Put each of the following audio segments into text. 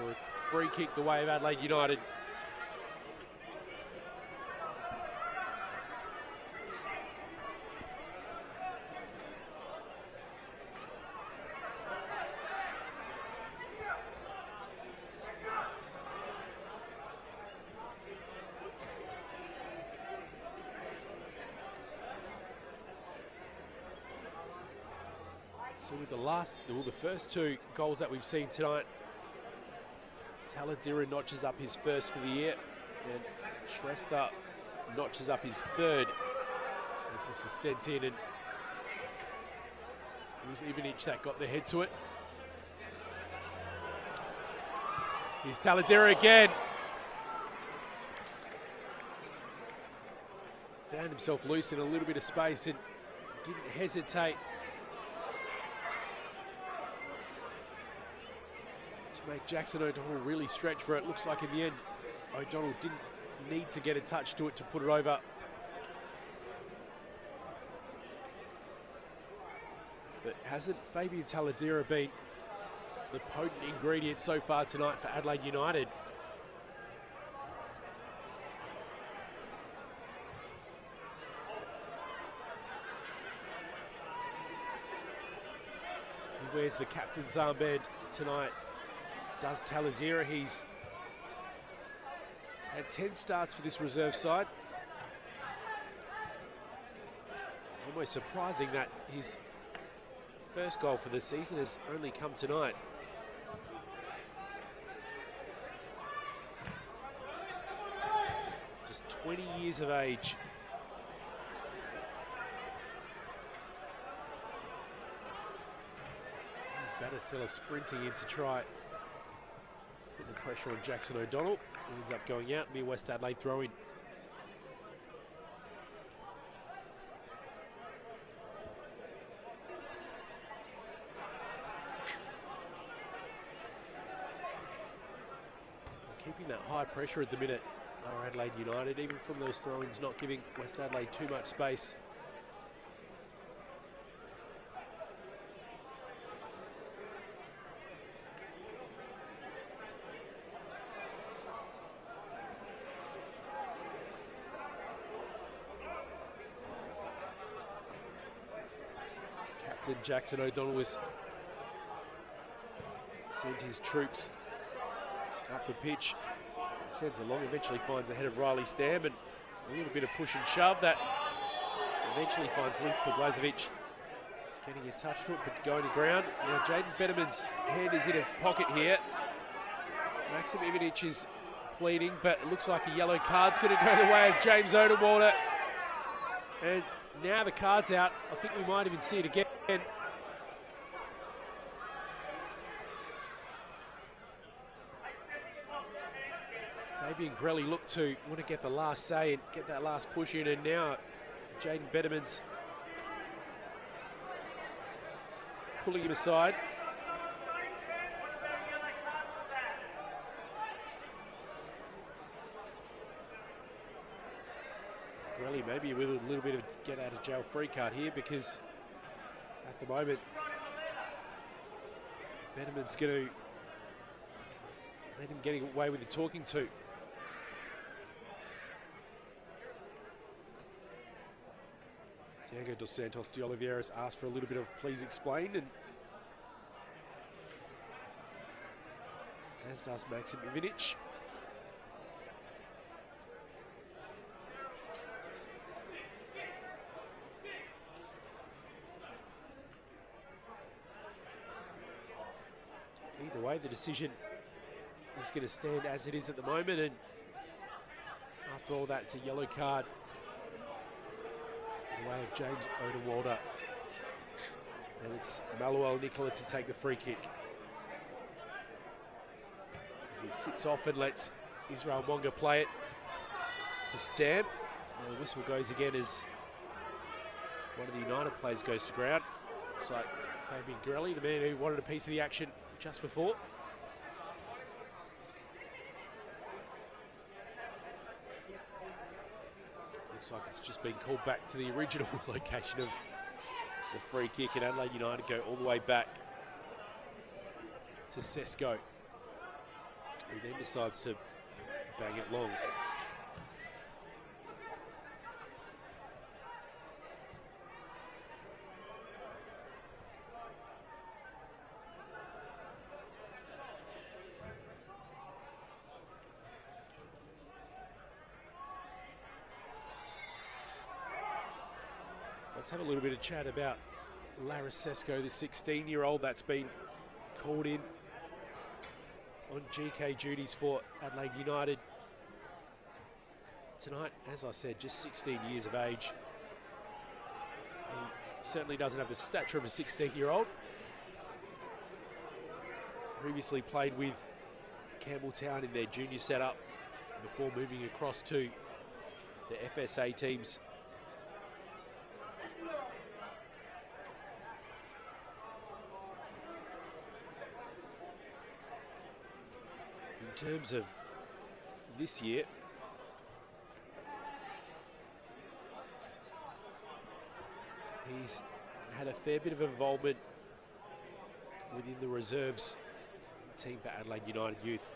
for a free kick the way of Adelaide United. So with the first two goals that we've seen tonight, Taladera notches up his first for the year, and Shrestha notches up his third. This is sent in, and it was Ivanic that got the head to it. Here's Taladera again. Found himself loose in a little bit of space and didn't hesitate to make Jackson O'Donnell really stretch for it. Looks like in the end, O'Donnell didn't need to get a touch to it to put it over. But hasn't Fabian Taladera been the potent ingredient so far tonight for Adelaide United? He wears the captain's armband tonight. Does Taladera. He's had 10 starts for this reserve side. Almost surprising that his first goal for the season has only come tonight. Just 20 years of age. He's Banastella sprinting in to try put the pressure on Jackson O'Donnell. He ends up going out, near West Adelaide throw-in. Keeping that high pressure at the minute are Adelaide United, even from those throw-ins, not giving West Adelaide too much space. Captain Jackson O'Donnell was sent his troops up the pitch, sends along, eventually finds the head of Riley Stam, and a little bit of push and shove that eventually finds Luke Blazovic getting a touch to it, but going to ground. Now Jaden Betterman's head is in a pocket here. Maxim Ivanic is pleading, but it looks like a yellow card's going to go the way of James Odenwalder. And now the card's out. I think we might even see it again. Fabian Grelli looked to want to get the last say and get that last push in, and now Jaden Betterman's pulling him aside. Grelli maybe with a little bit of get out of jail free card here, because at the moment Betterman's going to let him get away with the talking to. Diego dos Santos de Oliveira has asked for a little bit of please explain, and as does Maxim Ivanic. Either way, the decision is going to stand as it is at the moment, and after all that, it's a yellow card in the way of James Odenwalder. And it's Manuel Nicola to take the free kick. As he sits off and lets Israel Monga play it to Stam. And the whistle goes again as one of the United players goes to ground. Looks like Fabian Grelli, the man who wanted a piece of the action just before. Looks like it's just been called back to the original location of the free kick, and Adelaide United go all the way back to Sesko. then decides to bang it long. Let's have a little bit of chat about Larasesco, the 16-year-old that's been called in on GK duties for Adelaide United tonight. As I said, just 16 years of age. He certainly doesn't have the stature of a 16-year-old. Previously played with Campbelltown in their junior setup before moving across to the FSA teams. In terms of this year, he's had a fair bit of involvement within the reserves team for Adelaide United Youth.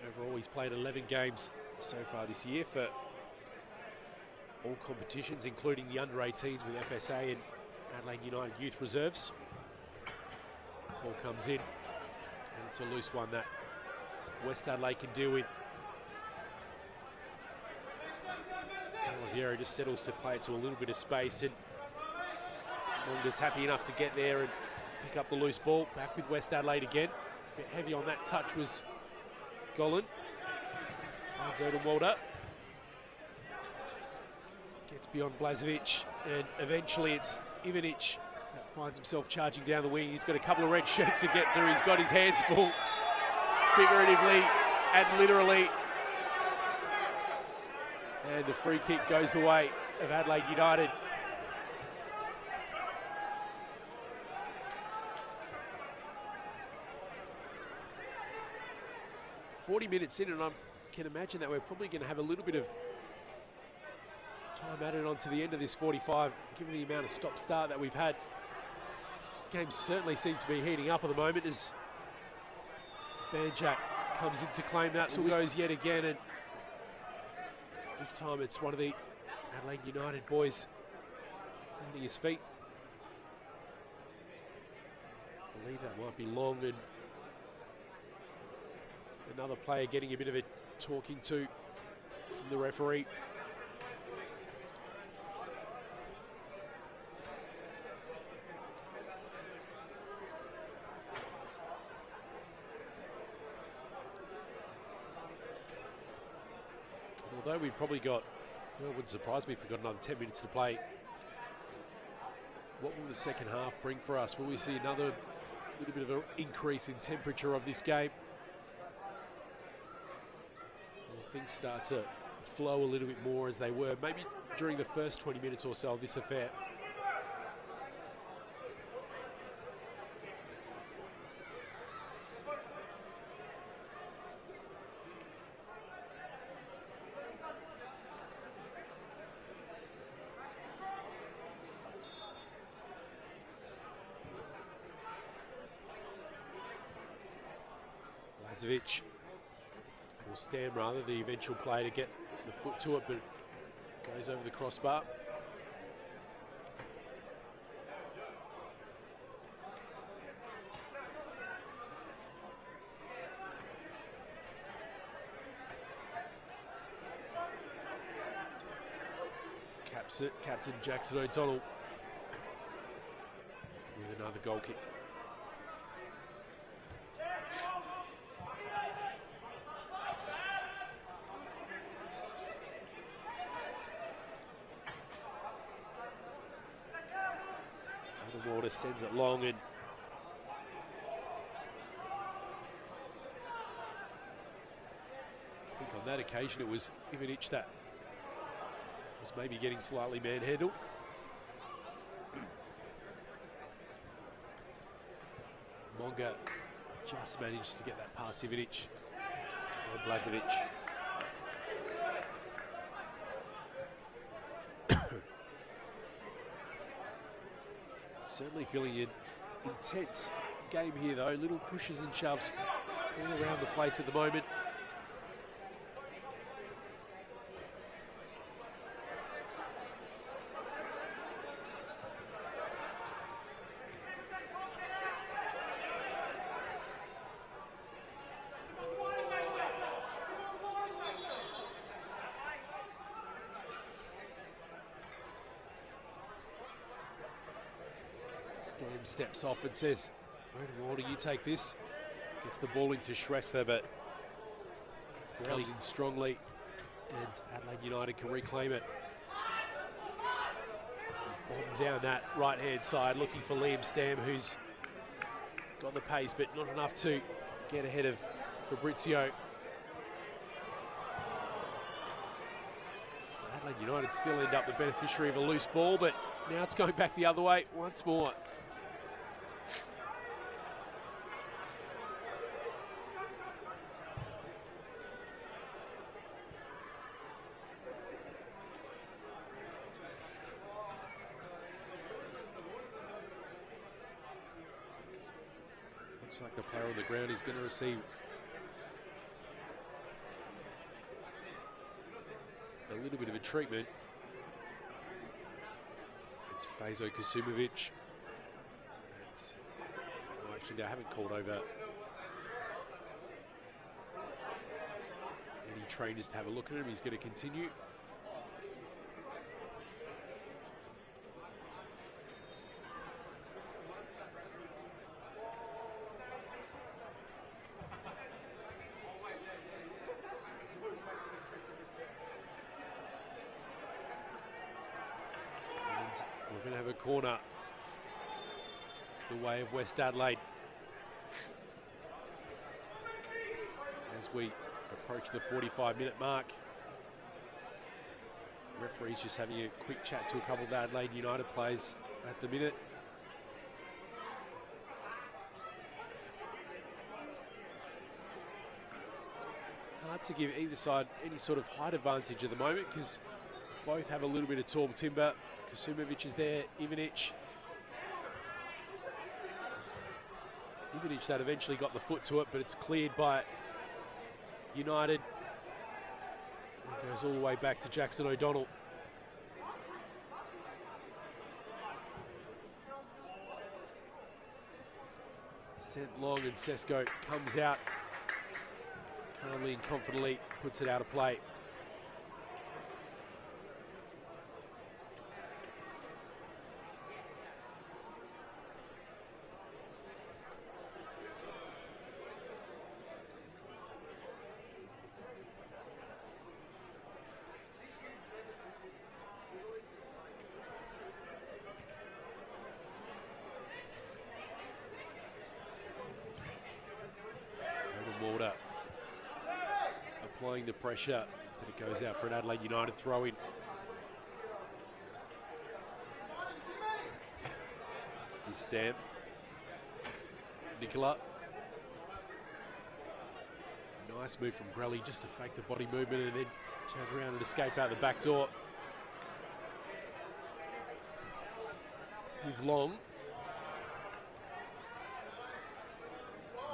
Overall, he's played 11 games so far this year for all competitions, including the under-18s with FSA and Adelaide United Youth Reserves. Ball comes in, and it's a loose one that West Adelaide can deal with. Oliviero just settles to play it to a little bit of space, and Monga's happy enough to get there and pick up the loose ball. Back with West Adelaide again. A bit heavy on that touch was Golan. Finds Walter. Gets beyond Blazovic, and eventually it's Ivanic that finds himself charging down the wing. He's got a couple of red shirts to get through. He's got his hands full, figuratively and literally. And the free kick goes the way of Adelaide United. "40 minutes in, and I can imagine that we're probably going to have a little bit of time added on to the end of this 45, given the amount of stop-start that we've had. The game certainly seems to be heating up at the moment as Banjak comes in to claim that. So goes yet again, and this time it's one of the Adelaide United boys finding his feet. I believe that might be Long, and another player getting a bit of a talking to from the referee. Although we've probably got, well, it wouldn't surprise me if we've got another 10 minutes to play. What will the second half bring for us? Will we see another little bit of an increase in temperature of this game? Will things start to flow a little bit more as they were maybe during the first 20 minutes or so of this affair? Blazovic will stand rather, the eventual play to get the foot to it, but goes over the crossbar. Captain Jackson O'Donnell with another goal kick. Water sends it long, and I think on that occasion it was Ivanic that was maybe getting slightly manhandled. Monga just managed to get that past Ivanic or Blazovic. Certainly feeling an intense game here though, little pushes and shoves all around the place at the moment. Stam steps off and says, "Walter, you take this." Gets the ball into Shrestha, but comes in strongly, and Adelaide United can reclaim it. Bomb down that right-hand side, looking for Liam Stam, who's got the pace, but not enough to get ahead of Fabrizio. Adelaide United still end up the beneficiary of a loose ball, but now it's going back the other way once more. Looks like the player on the ground is going to receive a little bit of a treatment. It's Fazo Kasumovic. Actually, they haven't called over any trainers to have a look at him. He's going to continue. We're going to have a corner the way of West Adelaide as we approach the 45-minute mark. Referee's just having a quick chat to a couple of Adelaide United players at the minute. Hard to give either side any sort of height advantage at the moment because both have a little bit of tall timber. Kasumovic is there, Ivanic that eventually got the foot to it, but it's cleared by United. It goes all the way back to Jackson O'Donnell. Sent long and Sesko comes out calmly and confidently, puts it out of play. Walter applying the pressure, but it goes out for an Adelaide United throw-in. His Stam. Nicola. Nice move from Grelly just to fake the body movement and then turn around and escape out the back door. He's long.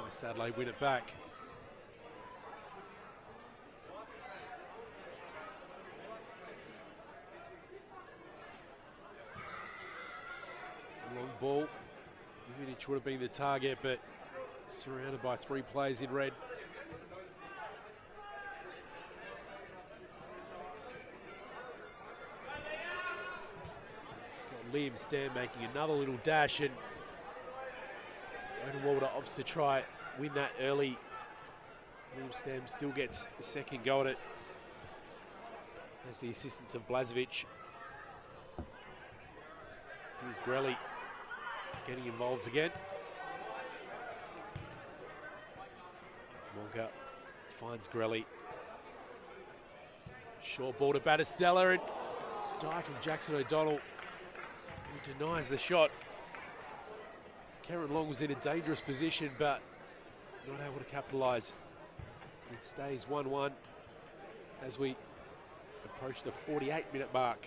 West Adelaide win it back. Long ball. Ivanic would have been the target, but surrounded by three players in red. Got Liam Stam making another little dash, and Walter opts to try win that early. Liam Stam still gets a second go at it. There's the assistance of Blazovic. Here's Grelly getting involved again. Monka finds Grelly. Short ball to Battistella, and dive from Jackson O'Donnell, who denies the shot. Karen Long was in a dangerous position, but not able to capitalise. It stays 1-1 as we approach the 48-minute mark.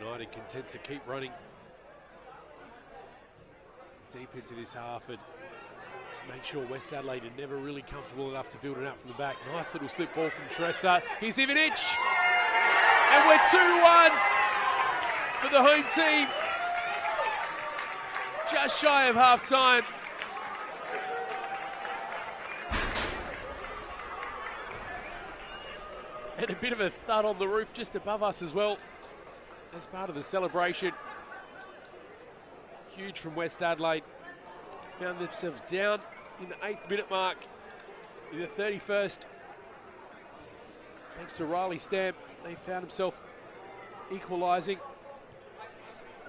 United content to keep running deep into this half and just make sure West Adelaide are never really comfortable enough to build it out from the back. Nice little slip ball from Shrestha. Here's Ivanic. And we're 2-1 for the home team. Just shy of half time. And a bit of a thud on the roof just above us as well as part of the celebration. Huge from West Adelaide. Found themselves down in the 8th minute mark in the 31st. Thanks to Riley Stamp, they found himself equalising.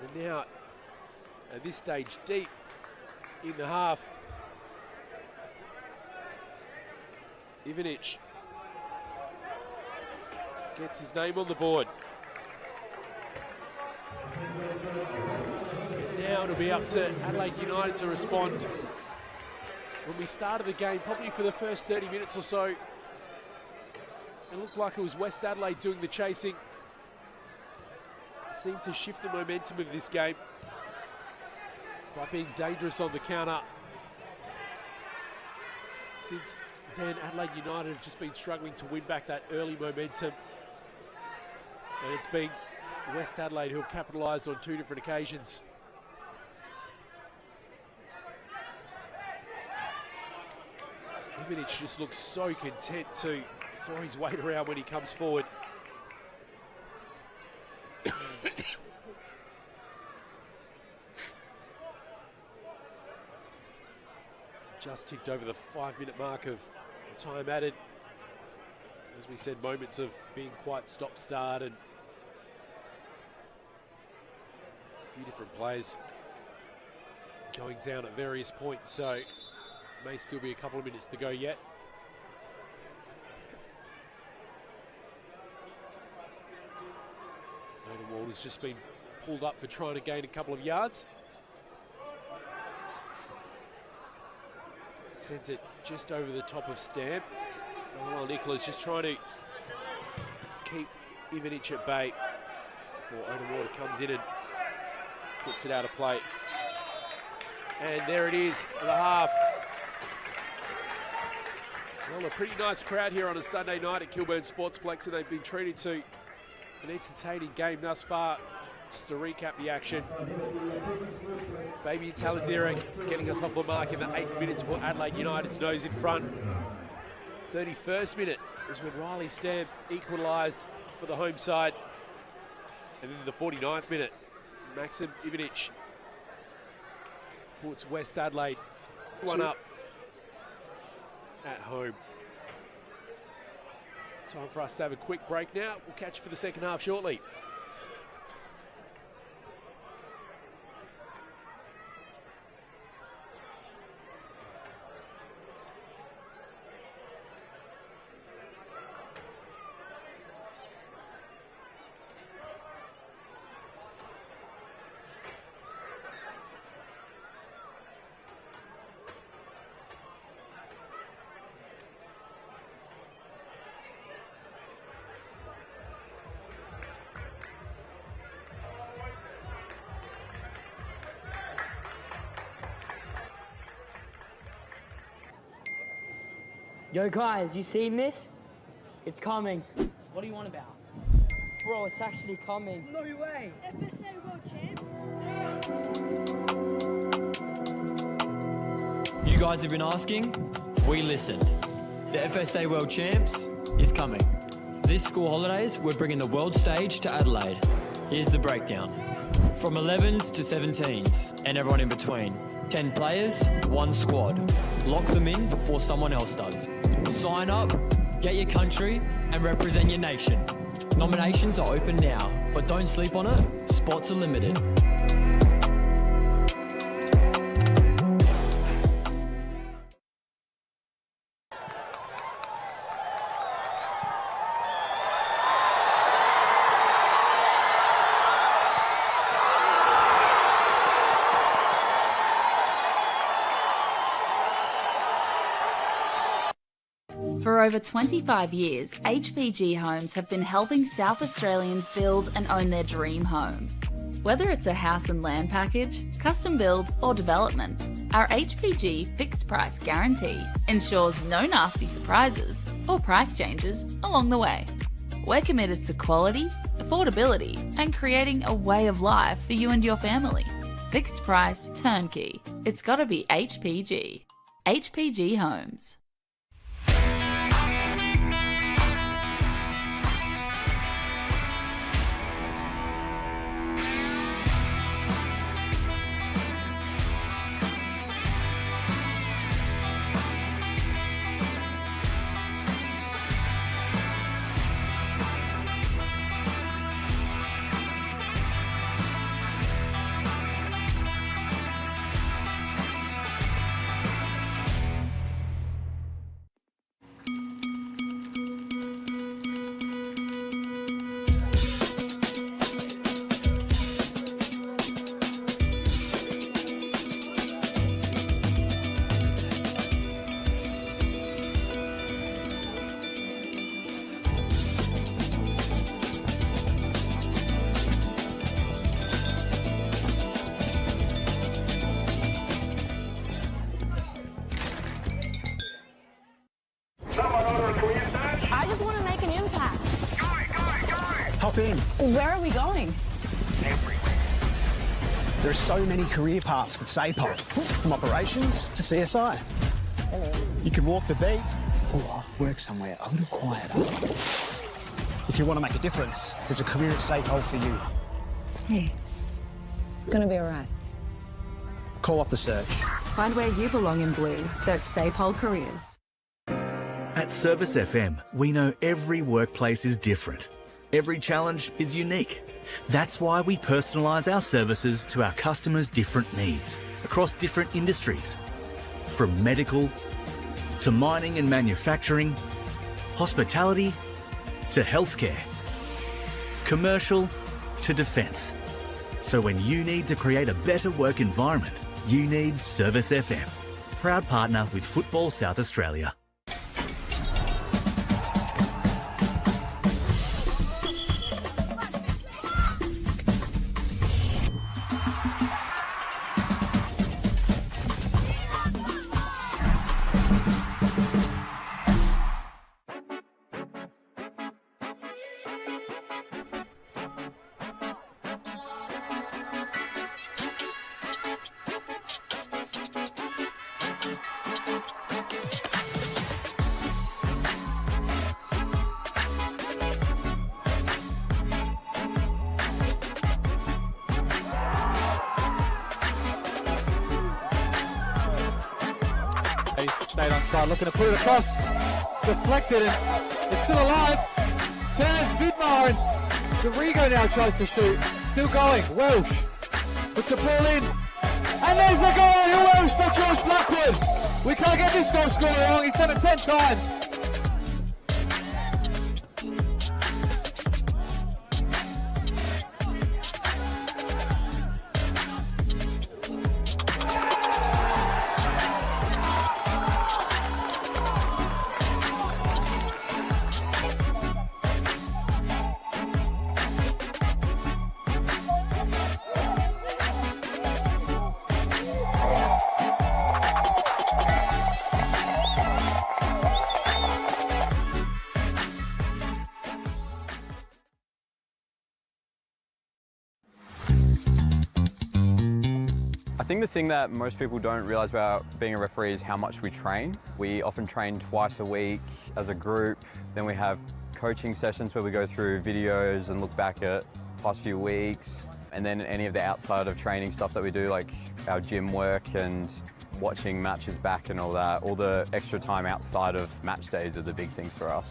And now, at this stage, deep in the half, Ivanic gets his name on the board. Now it'll be up to Adelaide United to respond. When we started the game, probably for the first 30 minutes or so, it looked like it was West Adelaide doing the chasing. It seemed to shift the momentum of this game by being dangerous on the counter. Since then, Adelaide United have just been struggling to win back that early momentum. And it's been West Adelaide who have capitalised on 2 different occasions. Ivanic just looks so content to throw his weight around when he comes forward. Just ticked over the 5-minute mark of time added. As we said, moments of being quite stop-start and a few different players going down at various points, so may still be a couple of minutes to go yet. Odenwald has just been pulled up for trying to gain a couple of yards. Sends it just over the top of Stamp. While Nicola's just trying to keep Ivanic at bay before Odenwald comes in and puts it out of play. And there it is, the half. Well, a pretty nice crowd here on a Sunday night at Kilburn Sportsplex, and they've been treated to an entertaining game thus far. Just to recap the action, Fabian Taladera getting us off the mark in the 8th minute to put Adelaide United's nose in front. 31st minute is when Riley Stamp equalised for the home side. And then the 49th minute, Maxim Ivanic puts West Adelaide 1 up at home. Time for us to have a quick break now. We'll catch you for the second half shortly. Yo guys, you seen this? It's coming. What do you want about? Bro, it's actually coming. No way! FSA World Champs. You guys have been asking, we listened. The FSA World Champs is coming. This school holidays, we're bringing the world stage to Adelaide. Here's the breakdown. From 11s to 17s, and everyone in between. 10 players, 1 squad. Lock them in before someone else does. Sign up, get your country, and represent your nation. Nominations are open now, but don't sleep on it, spots are limited. For over 25 years, HPG Homes have been helping South Australians build and own their dream home. Whether it's a house and land package, custom build or development, our HPG fixed price guarantee ensures no nasty surprises or price changes along the way. We're committed to quality, affordability and creating a way of life for you and your family. Fixed price, turnkey. It's gotta be HPG. HPG Homes. I just want to make an impact. Hop in. Where are we going? There are so many career paths with SAPOL, from operations to CSI. You can walk the beat or work somewhere a little quieter. If you want to make a difference, there's a career at SAPOL for you. Hey, it's going to be all right. Call up the search. Find where you belong in blue. Search SAPOL Careers. At Service FM, we know every workplace is different. Every challenge is unique. That's why we personalise our services to our customers' different needs across different industries. From medical to mining and manufacturing, hospitality to healthcare, commercial to defence. So when you need to create a better work environment, you need Service FM. Proud partner with Football South Australia. Stayed on side, looking to put it across, deflected, and it's still alive. Turns Vidmar, and Dorigo now tries to shoot. Still going. Welsh puts the ball in, and there's the goal. Who else but George Blackwood? We can't get this goal scorer wrong. He's done it 10 times. I think the thing that most people don't realise about being a referee is how much we train. We often train twice a week as a group. Then we have coaching sessions where we go through videos and look back at past few weeks. And then any of the outside of training stuff that we do, like our gym work and watching matches back and all that. All the extra time outside of match days are the big things for us.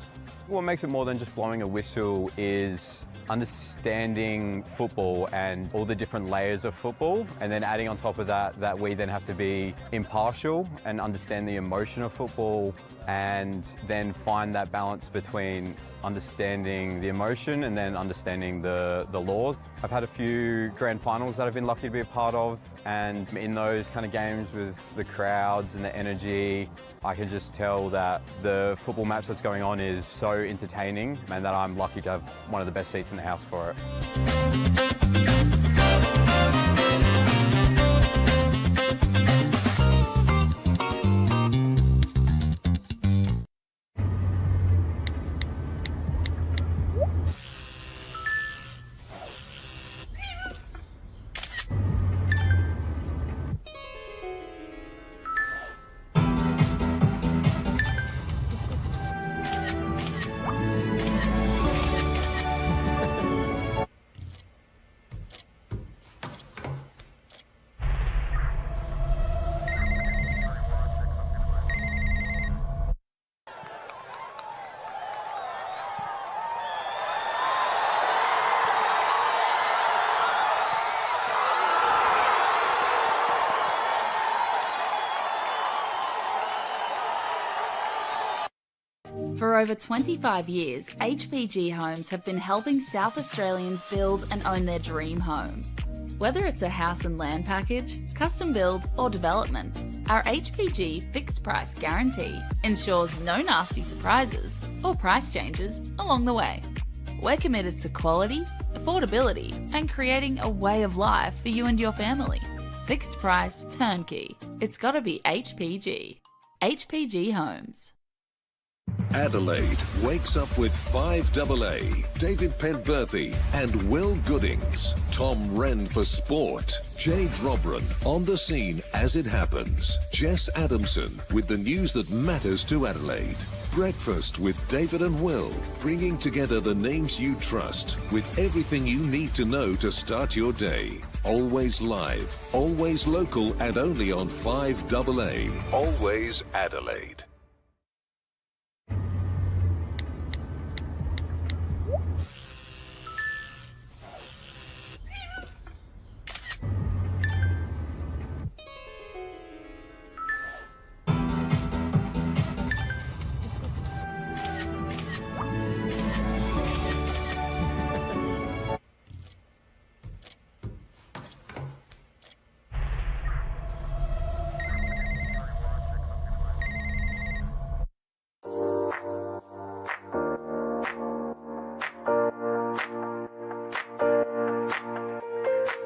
What makes it more than just blowing a whistle is understanding football and all the different layers of football, and then adding on top of that we then have to be impartial and understand the emotion of football, and then find that balance between understanding the emotion and then understanding the laws. I've had a few grand finals that I've been lucky to be a part of, and in those kind of games with the crowds and the energy, I can just tell that the football match that's going on is so entertaining and that I'm lucky to have one of the best seats in the house for it. For over 25 years, HPG Homes have been helping South Australians build and own their dream home. Whether it's a house and land package, custom build or development, our HPG fixed price guarantee ensures no nasty surprises or price changes along the way. We're committed to quality, affordability and creating a way of life for you and your family. Fixed price turnkey. It's gotta be HPG. HPG Homes. Adelaide wakes up with 5AA, David Penberthy and Will Goodings, Tom Wren for sport, Jade Robran on the scene as it happens, Jess Adamson with the news that matters to Adelaide, Breakfast with David and Will, bringing together the names you trust with everything you need to know to start your day. Always live, always local and only on 5AA, always Adelaide.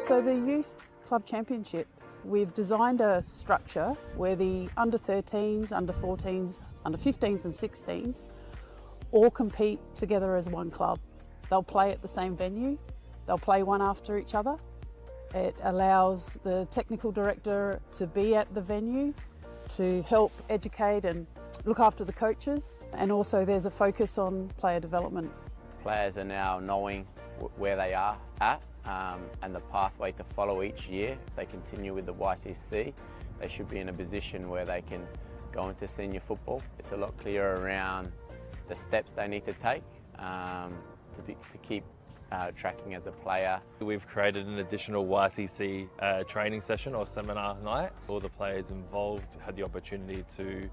So the Youth Club Championship, we've designed a structure where the under 13s, under 14s, under 15s and 16s all compete together as one club. They'll play at the same venue, they'll play one after each other. It allows the technical director to be at the venue to help educate and look after the coaches, and also there's a focus on player development. Players are now knowing where they are at and the pathway to follow each year. If they continue with the YCC, they should be in a position where they can go into senior football. It's a lot clearer around the steps they need to take to keep tracking as a player. We've created an additional YCC training session or seminar night. All the players involved had the opportunity to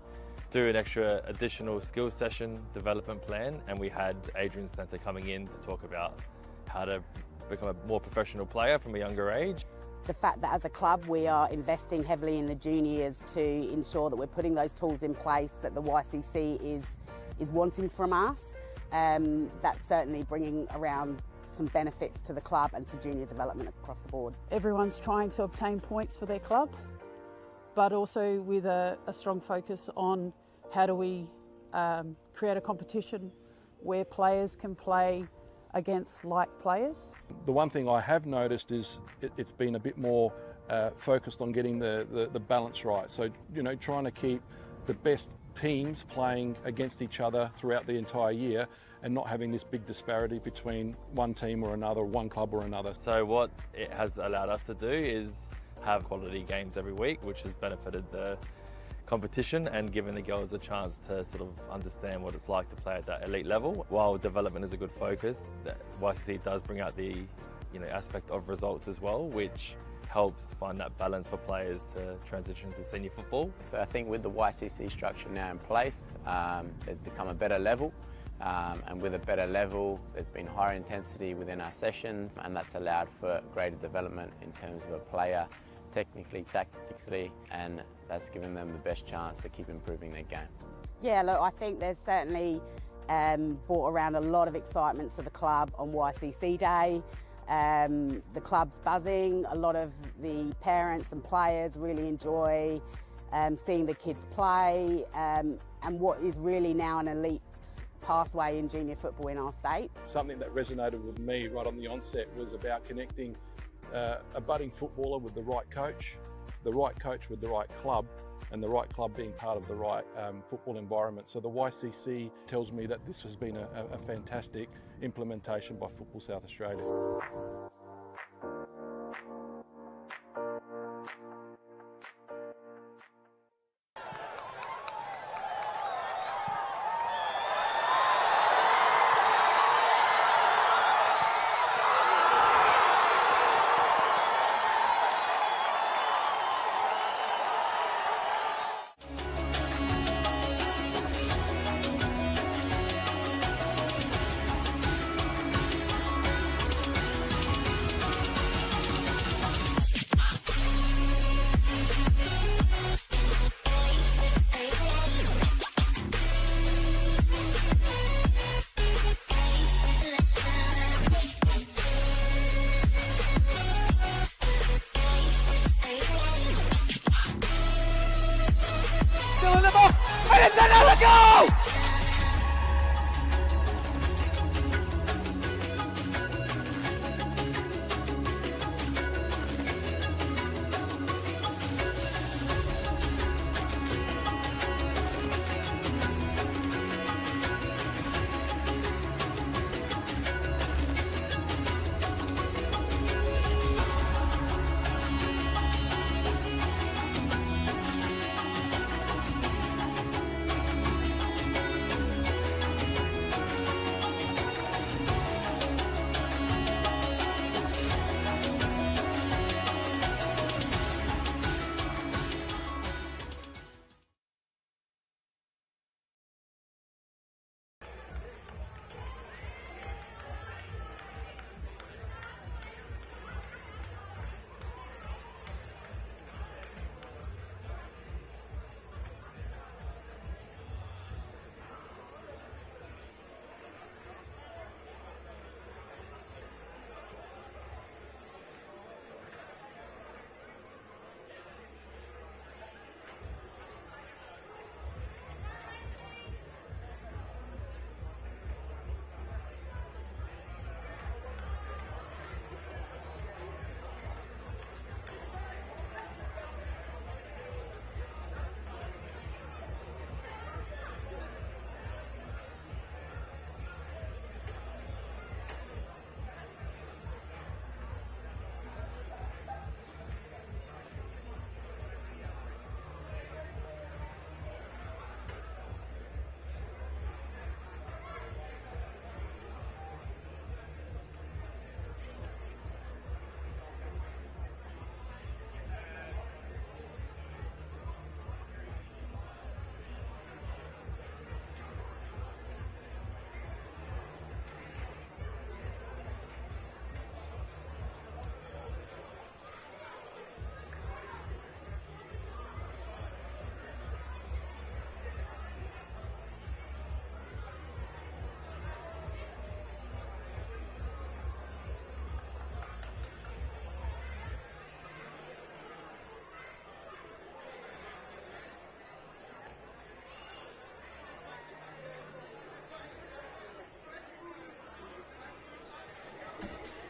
do an extra additional skills session development plan, and we had Adrian Stanter coming in to talk about how to become a more professional player from a younger age. The fact that as a club we are investing heavily in the juniors to ensure that we're putting those tools in place that the YCC is wanting from us, that's certainly bringing around some benefits to the club and to junior development across the board. Everyone's trying to obtain points for their club, but also with a strong focus on how do we create a competition where players can play against like players. The one thing I have noticed is it's been a bit more focused on getting the balance right. So, you know, trying to keep the best teams playing against each other throughout the entire year and not having this big disparity between one team or another, one club or another. So what it has allowed us to do is have quality games every week, which has benefited the competition and given the girls a chance to sort of understand what it's like to play at that elite level. While development is a good focus, the YCC does bring out the aspect of results as well, which helps find that balance for players to transition to senior football. So I think with the YCC structure now in place, it's become a better level. and with a better level, there's been higher intensity within our sessions, and that's allowed for greater development in terms of a player, technically, tactically, and that's given them the best chance to keep improving their game. Yeah, look, I think there's certainly brought around a lot of excitement to the club on YCC Day. The club's buzzing. A lot of the parents and players really enjoy seeing the kids play, and what is really now an elite pathway in junior football in our state. Something that resonated with me right on the onset was about connecting a budding footballer with the right coach with the right club, and the right club being part of the right football environment. So the YCC tells me that this has been a fantastic implementation by Football South Australia. Still in the box, and it's another goal!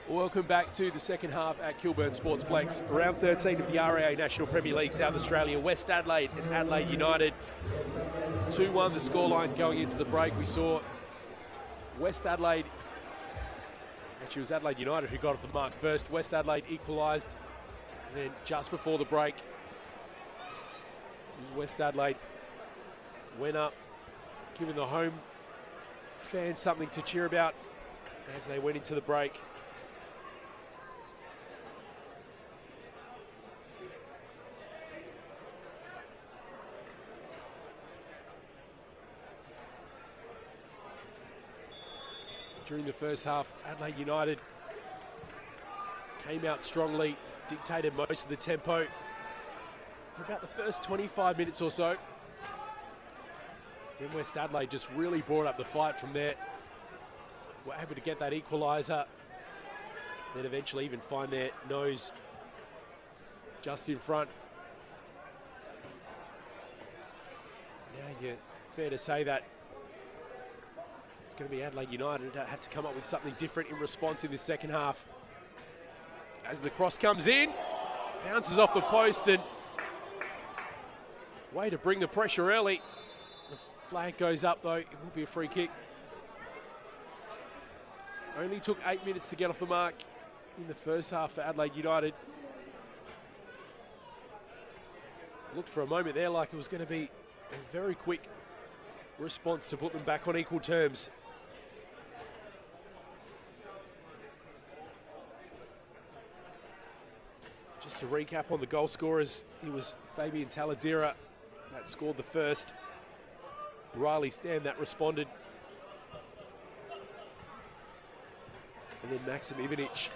Welcome back to the second half at Kilburn Sportsplex. Round 13 of the RAA National Premier League South Australia. West Adelaide and Adelaide United. 2-1 the scoreline going into the break. We saw West Adelaide, actually it was Adelaide United who got off the mark first. West Adelaide equalised, and then just before the break, West Adelaide went up, giving the home fans something to cheer about as they went into the break. during the first half. Adelaide United came out strongly, dictated most of the tempo for about the first 25 minutes or so. Then West Adelaide just really brought up the fight from there. Were able to get that equaliser, then eventually even find their nose just in front. Now, yeah, fair to say that it's going to be Adelaide United that have to come up with something different in response in this second half. As the cross comes in, bounces off the post, and way to bring the pressure early. The flag goes up though, it will be a free kick. Only took 8 minutes to get off the mark in the first half for Adelaide United. Looked for a moment there like it was going to be a very quick response to put them back on equal terms. Just to recap on the goal scorers, it was Fabian Taladera that scored the first. Riley Stam that responded. And then Maxim Ivanic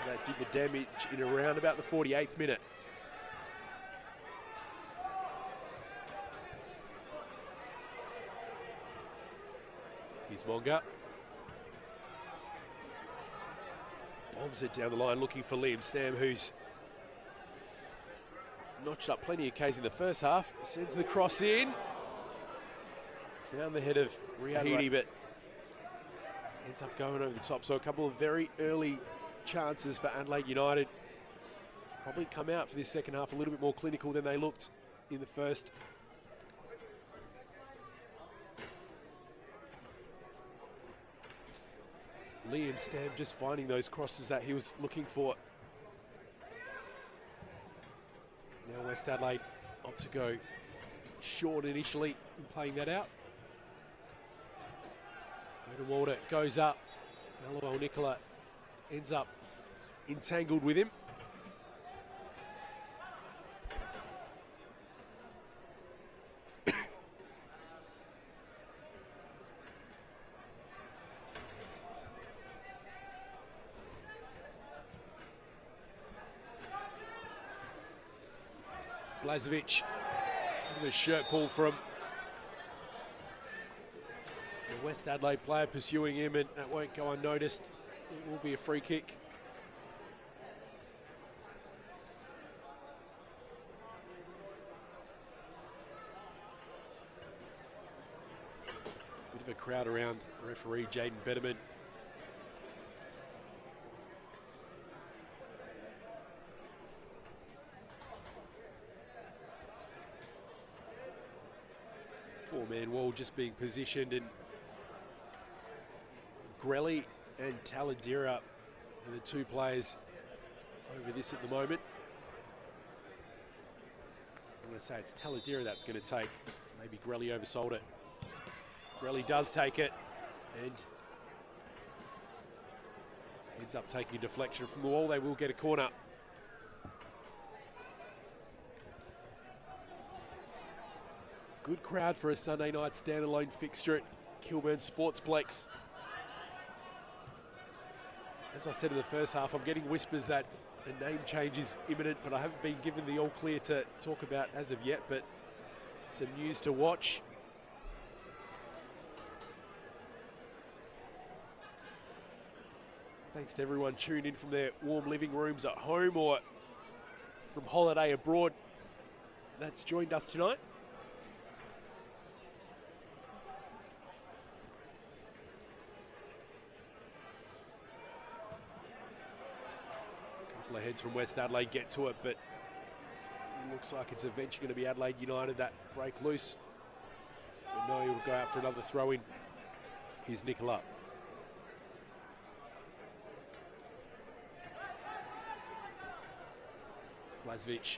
that did the damage in around about the 48th minute. Here's Monga. Bombs it down the line looking for Liam Stam, who's notched up plenty of Ks in the first half. Sends the cross in. Found the head of Riyadh, but ends up going over the top. So a couple of very early chances for Adelaide United. Probably come out for this second half a little bit more clinical than they looked in the first. Liam Stam just finding those crosses that he was looking for. Now West Adelaide opt to go short initially in playing that out. Walter goes up. Manuel Nicola ends up entangled with him. Blazovic, the shirt pull from the West Adelaide player pursuing him, and that won't go unnoticed. It will be a free kick. Bit of a crowd around referee Jaden Betterman. Four-man wall just being positioned, and Grelly and Taladera are the two players over this at the moment. I'm going to say it's Taladera that's going to take. Maybe Grelly oversold it. Grelly does take it, and ends up taking a deflection from the wall. They will get a corner. Good crowd for a Sunday night standalone fixture at Kilburn Sportsplex. As I said in the first half, I'm getting whispers that a name change is imminent, but I haven't been given the all clear to talk about as of yet, but some news to watch. Thanks to everyone tuned in from their warm living rooms at home or from holiday abroad that's joined us tonight. Heads from West Adelaide get to it, but it looks like it's eventually going to be Adelaide United that break loose. But no, he'll go out for another throw-in. Here's Nicola. Blazovic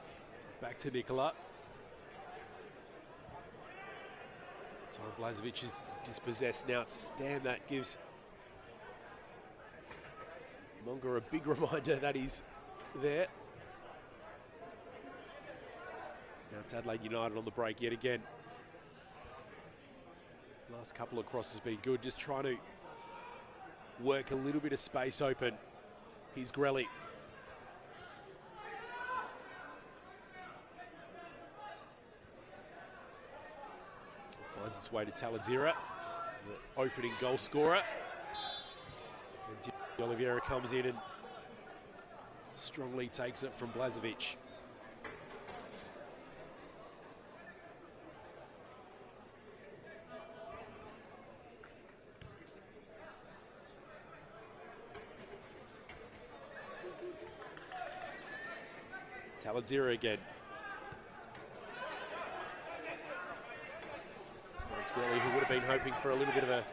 back to Nicola. Time Blazovic is dispossessed. Now it's Stam that gives Monga a big reminder that he's there. Now it's Adelaide United on the break yet again. Last couple of crosses been good, just trying to work a little bit of space open. Here's Grelly. Finds its way to Taladera, the opening goal scorer. And Oliveira comes in and strongly takes it from Blažević. Taladera again. It's Grelly, who would have been hoping for a little bit of a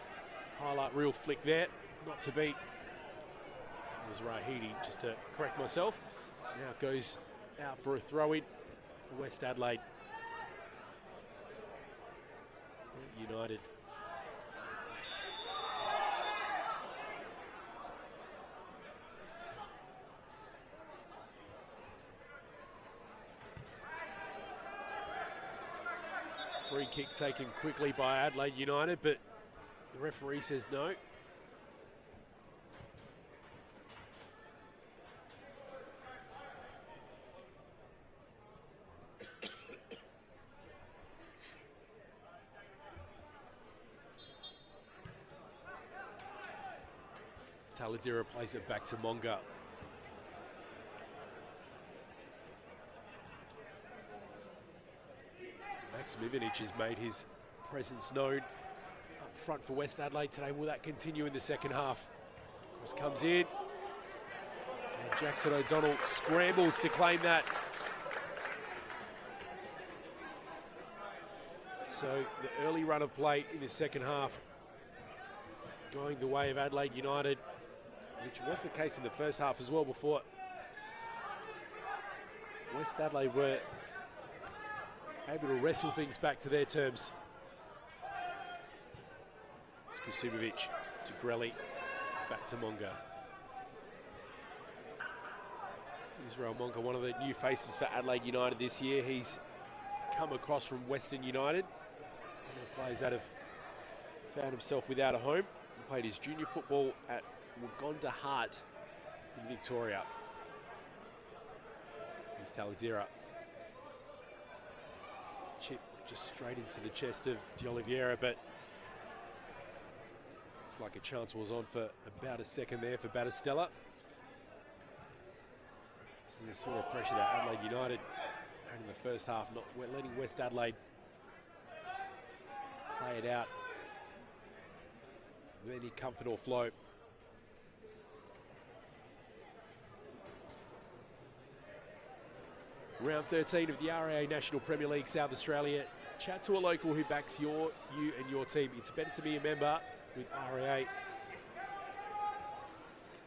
highlight reel flick there. Not to beat. It was Rahidi, just to correct myself. Now it goes out for a throw-in for West Adelaide United. Free kick taken quickly by Adelaide United, but the referee says no. Taladera plays it back to Monga. Ivanic has made his presence known up front for West Adelaide today. Will that continue in the second half? Cross comes in, and Jackson O'Donnell scrambles to claim that. So the early run of play in the second half going the way of Adelaide United, which was the case in the first half as well before West Adelaide were able to wrestle things back to their terms. Skasubovic to Grelly, back to Monga. Israel Monga, one of the new faces for Adelaide United this year. He's come across from Western United. One of the players that have found himself without a home. He played his junior football at Wagondha Heart in Victoria. Here's Taladera. Chip just straight into the chest of De Oliveira, but like a chance was on for about a second there for Battistella. This is the sort of pressure that Adelaide United had in the first half, not letting West Adelaide play it out with any comfort or flow. Round 13 of the RAA National Premier League South Australia. Chat to a local who backs you and your team. It's better to be a member with RAA.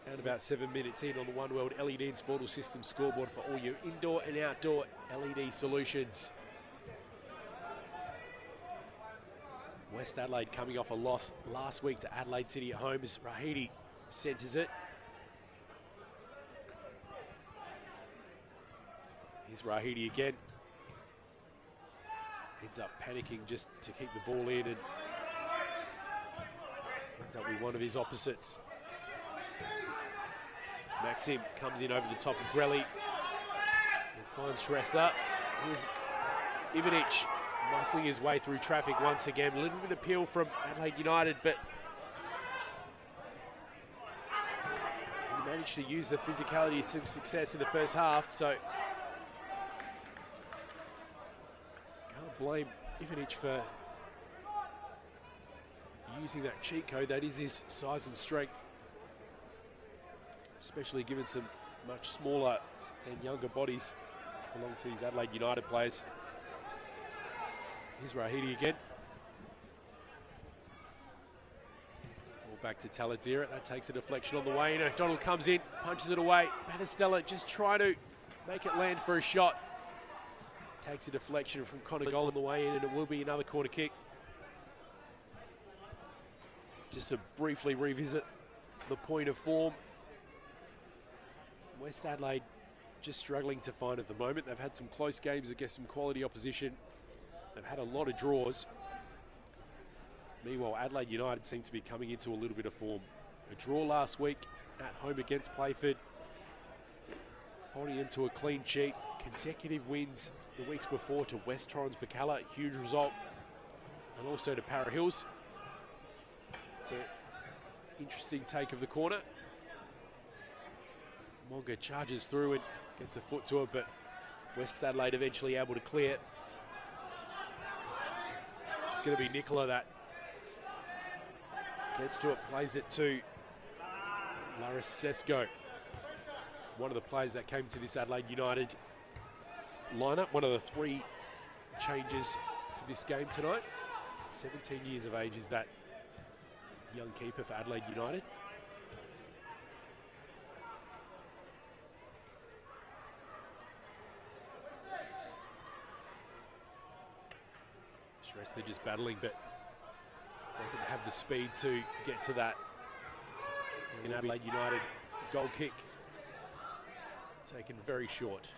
And about 7 minutes in on the One World LED and Sportal System scoreboard for all your indoor and outdoor LED solutions. West Adelaide coming off a loss last week to Adelaide City at home as Rahidi centres it. Here's Rahidi again. Ends up panicking just to keep the ball in and ends up with one of his opposites. Maxim comes in over the top of Grelly and finds Shrestha. Here's Ivanic muscling his way through traffic once again. A little bit of appeal from Adelaide United, but he managed to use the physicality of some success in the first half, so can't blame Ivanic for using that cheat code. That is his size and strength, especially given some much smaller and younger bodies belong to these Adelaide United players. Here's Rahidi again. Ball back to Taladera. That takes a deflection on the way in. O'Donnell comes in, punches it away. Battistella just trying to make it land for a shot. Takes a deflection from Connor Gold on the way in, and it will be another corner kick. Just to briefly revisit the point of form. West Adelaide just struggling to find at the moment. They've had some close games against some quality opposition. They've had a lot of draws. Meanwhile, Adelaide United seem to be coming into a little bit of form. A draw last week at home against Playford, holding them to a clean sheet. Consecutive wins the weeks before to West Torrens Bacalla, huge result, and also to Para Hills. It's an interesting take of the corner. Monga charges through and gets a foot to it, but West Adelaide eventually able to clear it. It's going to be Nicola that gets to it, plays it to Laris Sesko. One of the players that came to this Adelaide United lineup, one of the 3 changes for this game tonight. 17 years of age is that young keeper for Adelaide United. They're just battling, but doesn't have the speed to get to that. In Adelaide United, goal kick taken very short.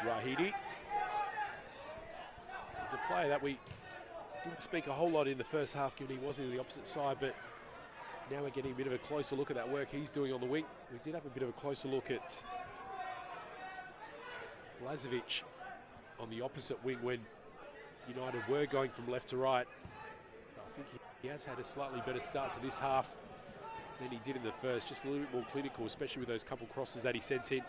Rahidi is a player that we didn't speak a whole lot in the first half, given he wasn't on the opposite side, but now we're getting a bit of a closer look at that work he's doing on the wing. We did have a bit of a closer look at Blazovic on the opposite wing when United were going from left to right. I think he has had a slightly better start to this half than he did in the first. Just a little bit more clinical, especially with those couple crosses that he sent in.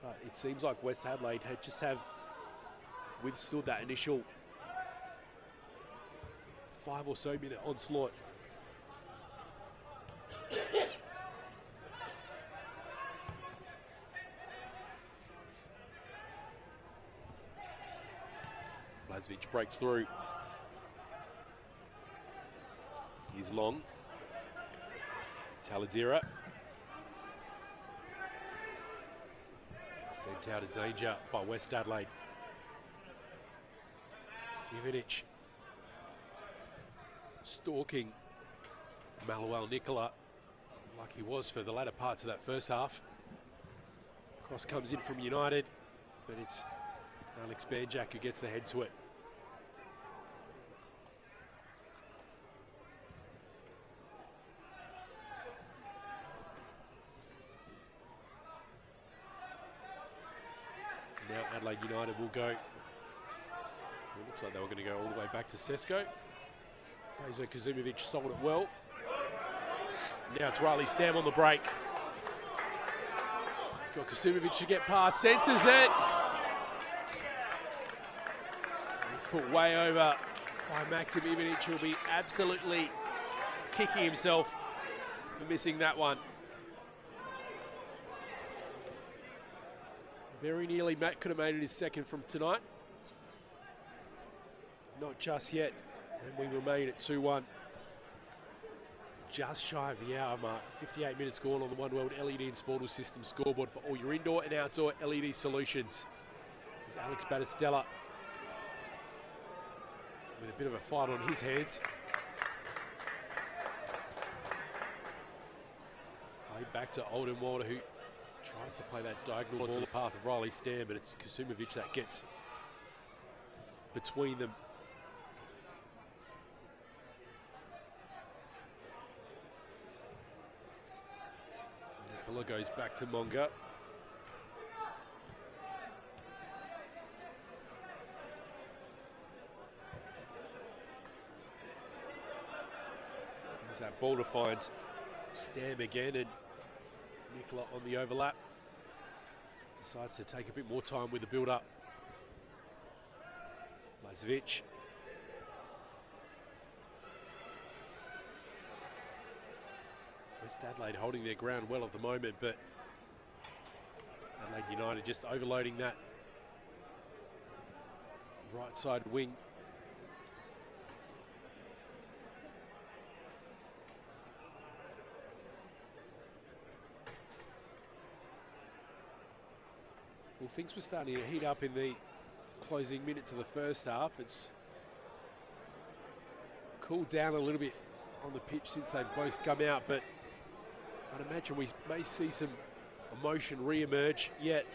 But it seems like West Adelaide have withstood that initial 5 or so minute onslaught. Blazovic breaks through. He's long. Taladira sent out of danger by West Adelaide. Ivanic stalking Maluel Nicola like he was for the latter parts of that first half. Cross comes in from United, but it's Alex Banjak who gets the head to it. Now Adelaide United will go. It looks like they were going to go all the way back to Sesko. Fazo Kazumovic sold it well. Now it's Riley Stam on the break. He's got Kazumovic to get past, centres it. It's put way over by Maxim Ivanic, who'll be absolutely kicking himself for missing that one. Very nearly Matt could have made it his second from tonight. Not just yet, and we remain at 2-1. Just shy of the hour mark. 58 minutes gone on the One World LED and Sportal System scoreboard for all your indoor and outdoor LED solutions. There's Alex Battistella with a bit of a fight on his hands. Played back to Oldenwalder, who tries to play that diagonal ball to the path of Riley Stam, but it's Kazumovic that gets between them. Nicola goes back to Monga. There's that ball to find Stam again, and Nicola on the overlap. Decides to take a bit more time with the build-up. Blazovic. West Adelaide holding their ground well at the moment, but Adelaide United just overloading that right side wing. Well, things were starting to heat up in the closing minutes of the first half. It's cooled down a little bit on the pitch since they've both come out, but I'd imagine we may see some emotion re-emerge yet.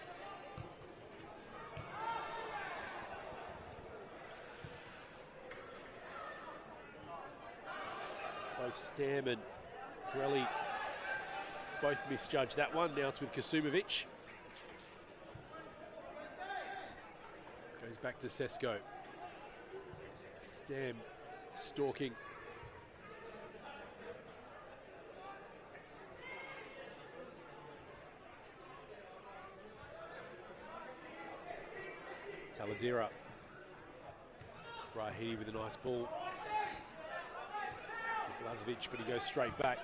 Both Stam and Grelly both misjudged that one. Now it's with Kasumovic. Goes back to Sesko. Stam stalking. Taladera. Rahidi with a nice ball. To Blazovic, but he goes straight back.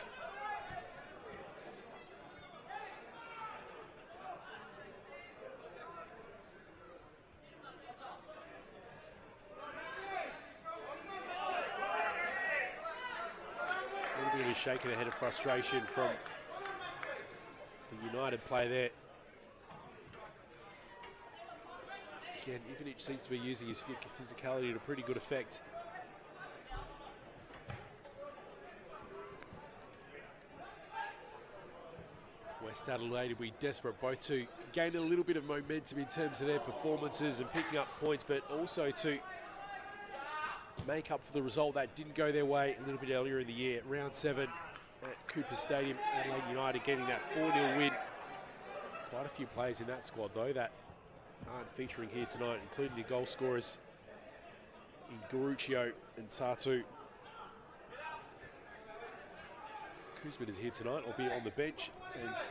A little bit of a shake in the head of frustration from the United play there. Again, Ivanic seems to be using his physicality to pretty good effect. West Adelaide will be desperate both to gain a little bit of momentum in terms of their performances and picking up points, but also to make up for the result that didn't go their way a little bit earlier in the year. Round 7 at Cooper Stadium, Adelaide United getting that 4-0 win. Quite a few players in that squad though that aren't featuring here tonight, including the goal scorers in Garuccio and Tatu. Kuzman is here tonight, albeit on the bench, and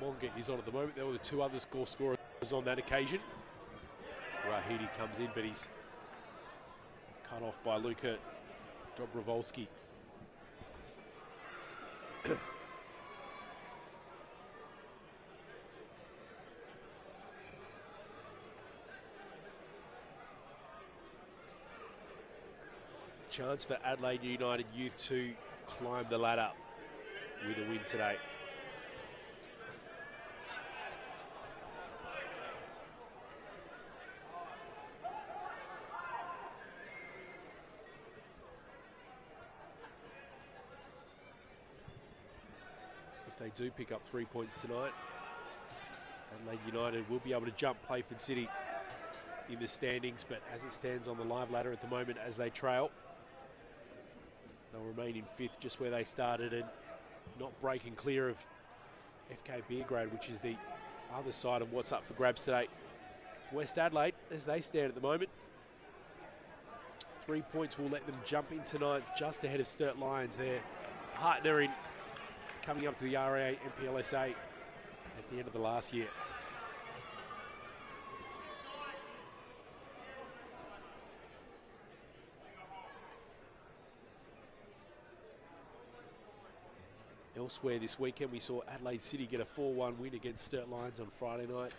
Monga is on at the moment. There were the two other goal scorers on that occasion. Rahidi comes in, but he's cut off by Luka Dobrovolsky. Chance for Adelaide United youth to climb the ladder with a win today. If they do pick up 3 points tonight, Adelaide United will be able to jump Playford City in the standings, but as it stands on the live ladder at the moment as they trail, they'll remain in 5th, just where they started, and not breaking clear of FK Beergrade, which is the other side of what's up for grabs today. West Adelaide, as they stand at the moment, 3 points will let them jump into 9th, just ahead of Sturt Lions. Their partner in coming up to the RAANPLSA at the end of the last year. Elsewhere this weekend, we saw Adelaide City get a 4-1 win against Sturt Lions on Friday night.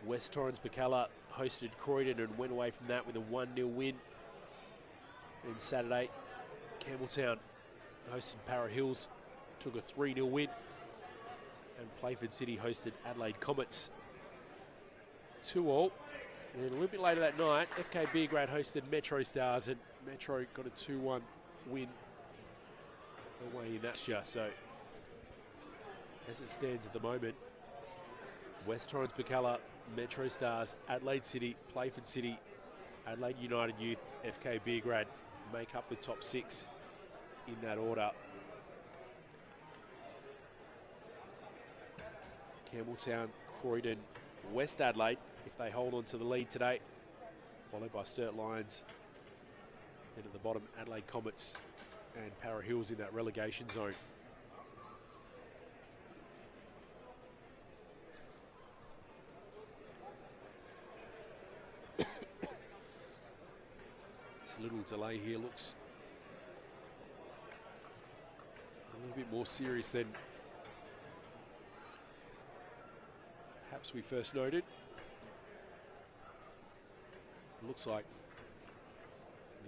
West Torrens Bacalla hosted Croydon and went away from that with a 1-0 win. Then Saturday, Campbelltown hosted Para Hills, took a 3-0 win. And Playford City hosted Adelaide Comets 2-2. And then a little bit later that night, FK Beergrade hosted Metro Stars, and Metro got a 2-1 win away in that year. So as it stands at the moment, West Torrens Bacalla, Metro Stars, Adelaide City, Playford City, Adelaide United Youth, FK Beergrade make up the top 6 in that order. Campbelltown, Croydon, West Adelaide, if they hold on to the lead today, followed by Sturt Lions. Then at the bottom, Adelaide Comets and Para Hills in that relegation zone. This little delay here looks a little bit more serious than perhaps we first noted. It looks like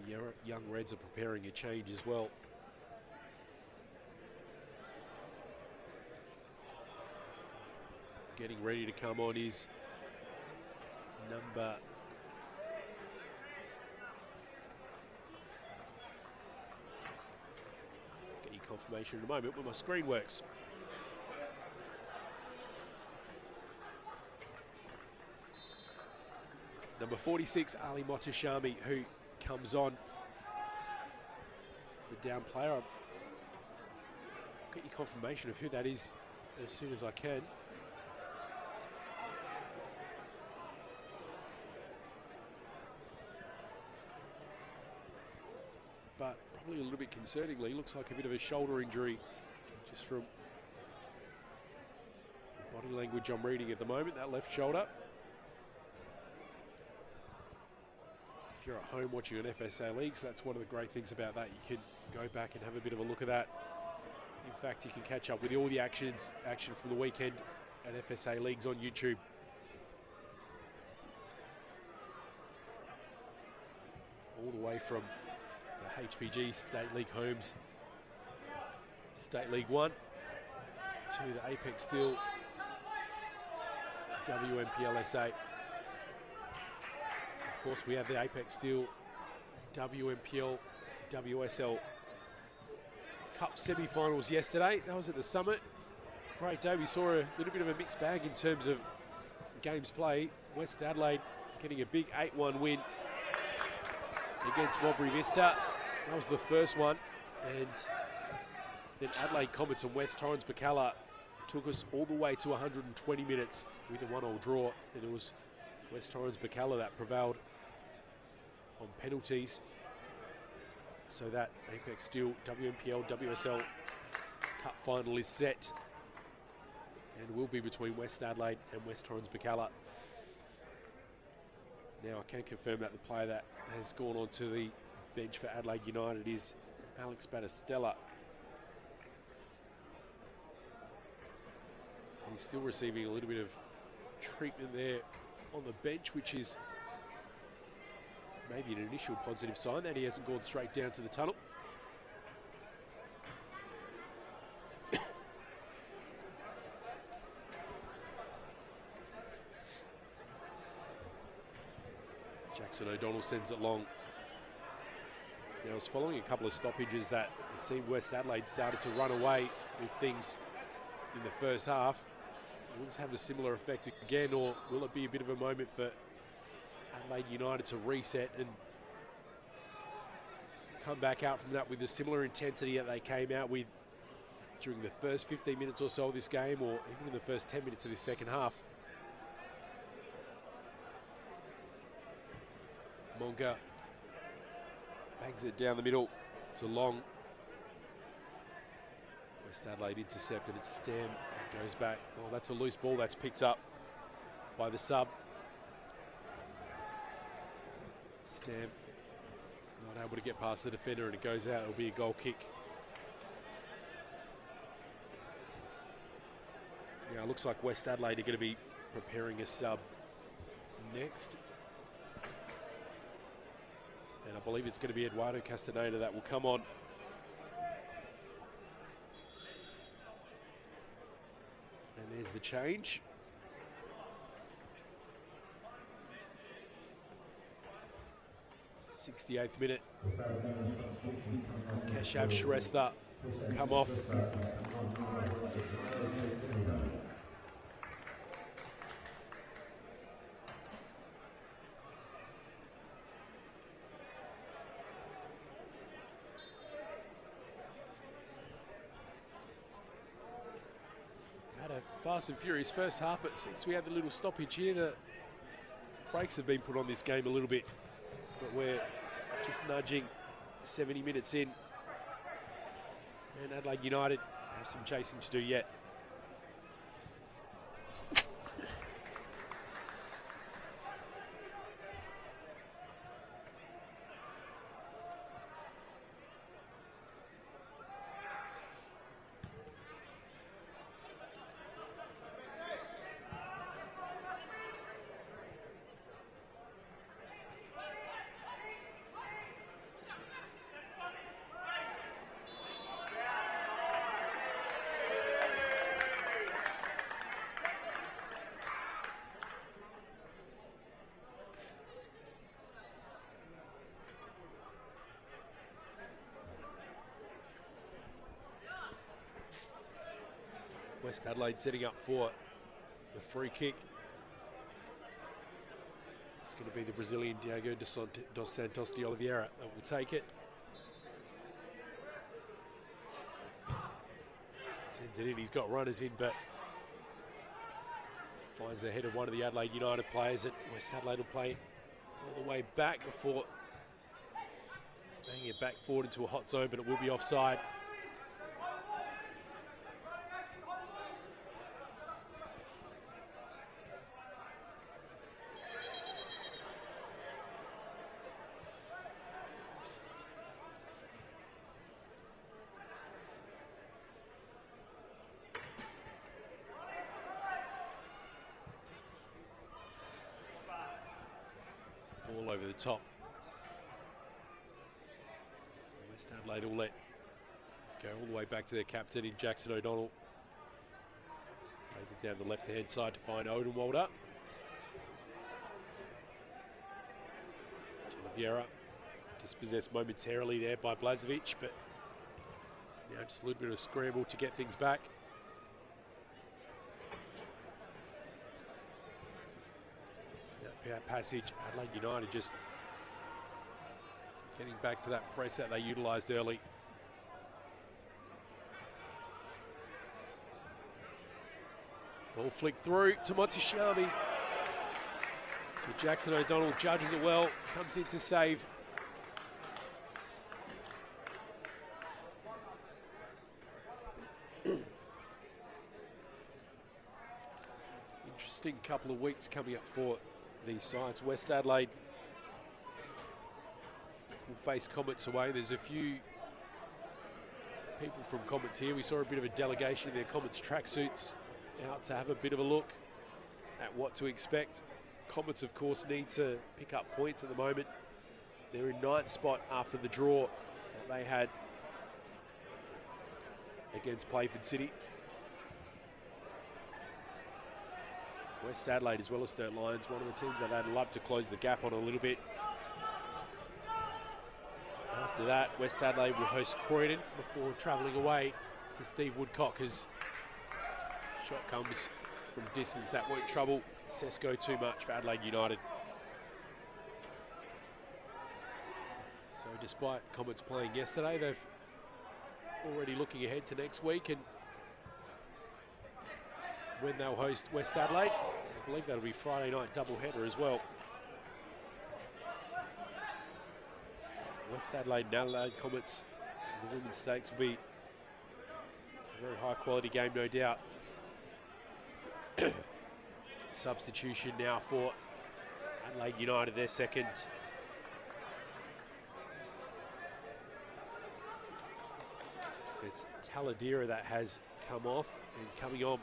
the young Reds are preparing a change as well. Getting ready to come on is number confirmation in a moment when my screen works. Number 46, Ali Motashami, who comes on, the down player. I'll get you confirmation of who that is as soon as I can. But probably a little bit concerningly, looks like a bit of a shoulder injury just from the body language I'm reading at the moment, that left shoulder. If you're at home watching on FSA Leagues, that's one of the great things about that. You can go back and have a bit of a look at that. In fact, you can catch up with all the action from the weekend at FSA Leagues on YouTube. All the way from the HPG State League homes, State League 1, to the Apex Steel WNPLSA. Of course, we have the Apex Steel WNPL WSL Cup semi-finals yesterday. That was at the Summit. Great day. We saw a little bit of a mixed bag in terms of games played. West Adelaide getting a big 8-1 win against Mobry Vista. That was the first one. And then Adelaide Comets and West Torrens Bacalla took us all the way to 120 minutes with a 1-1 draw. And it was West Torrens Bacalla that prevailed on penalties. So that Apex Steel WNPL WSL Cup final is set and will be between West Adelaide and West Torrens Bacalla. Now I can confirm that the player that has gone onto the bench for Adelaide United is Alex Battistella. He's still receiving a little bit of treatment there on the bench, which is maybe an initial positive sign that he hasn't gone straight down to the tunnel. Jackson O'Donnell sends it long. Now, it was following a couple of stoppages that it seemed West Adelaide started to run away with things in the first half. Will this have a similar effect again, or will it be a bit of a moment for Adelaide United to reset and come back out from that with a similar intensity that they came out with during the first 15 minutes or so of this game, or even in the first 10 minutes of this second half? Monga bangs it down the middle to Long. West Adelaide intercepted, it's Stam, and goes back. Well, that's a loose ball that's picked up by the sub. Stam not able to get past the defender, and it goes out. It'll be a goal kick. Now it looks like West Adelaide are going to be preparing a sub next. And I believe it's going to be Eduardo Castaneda that will come on. And there's the change. '68th minute. Keshav Shrestha will come off. Had a fast and furious first half, but since we had the little stoppage here, the brakes have been put on this game a little bit. But we're just nudging 70 minutes in. And Adelaide United have some chasing to do yet. West Adelaide setting up for the free kick. It's going to be the Brazilian Diego dos Santos de Oliveira that will take it. Sends it in, he's got runners in, but finds the head of one of the Adelaide United players. At West Adelaide will play all the way back before banging it back forward into a hot zone, but it will be offside. Ball over the top. West Adelaide will let go all the way back to their captain in Jackson O'Donnell. Plays it down the left-hand side to find Odenwalder. Oliveira dispossessed momentarily there by Blazovic, but now just a little bit of a scramble to get things back. That passage, Adelaide United just getting back to that press that they utilised early. Ball flicked through to Monteshami. Jackson O'Donnell judges it well, comes in to save. Interesting couple of weeks coming up for these sides. West Adelaide will face Comets away. There's a few people from Comets here. We saw a bit of a delegation in their Comets tracksuits out to have a bit of a look at what to expect. Comets, of course, need to pick up points at the moment. They're in 9th spot after the draw that they had against Playford City. West Adelaide, as well as Sturt Lions, one of the teams that I'd love to close the gap on a little bit. After that, West Adelaide will host Croydon before travelling away to Steve Woodcocker's. Shot comes from distance, that won't trouble Sesko too much for Adelaide United. So despite Comets playing yesterday, they've already looking ahead to next week, and when they'll host West Adelaide, I believe that'll be Friday night doubleheader as well. West Adelaide and Adelaide Comets, the Women's Stakes will be a very high quality game, no doubt. Substitution now for Adelaide United, their second. It's Taladera that has come off, and coming on,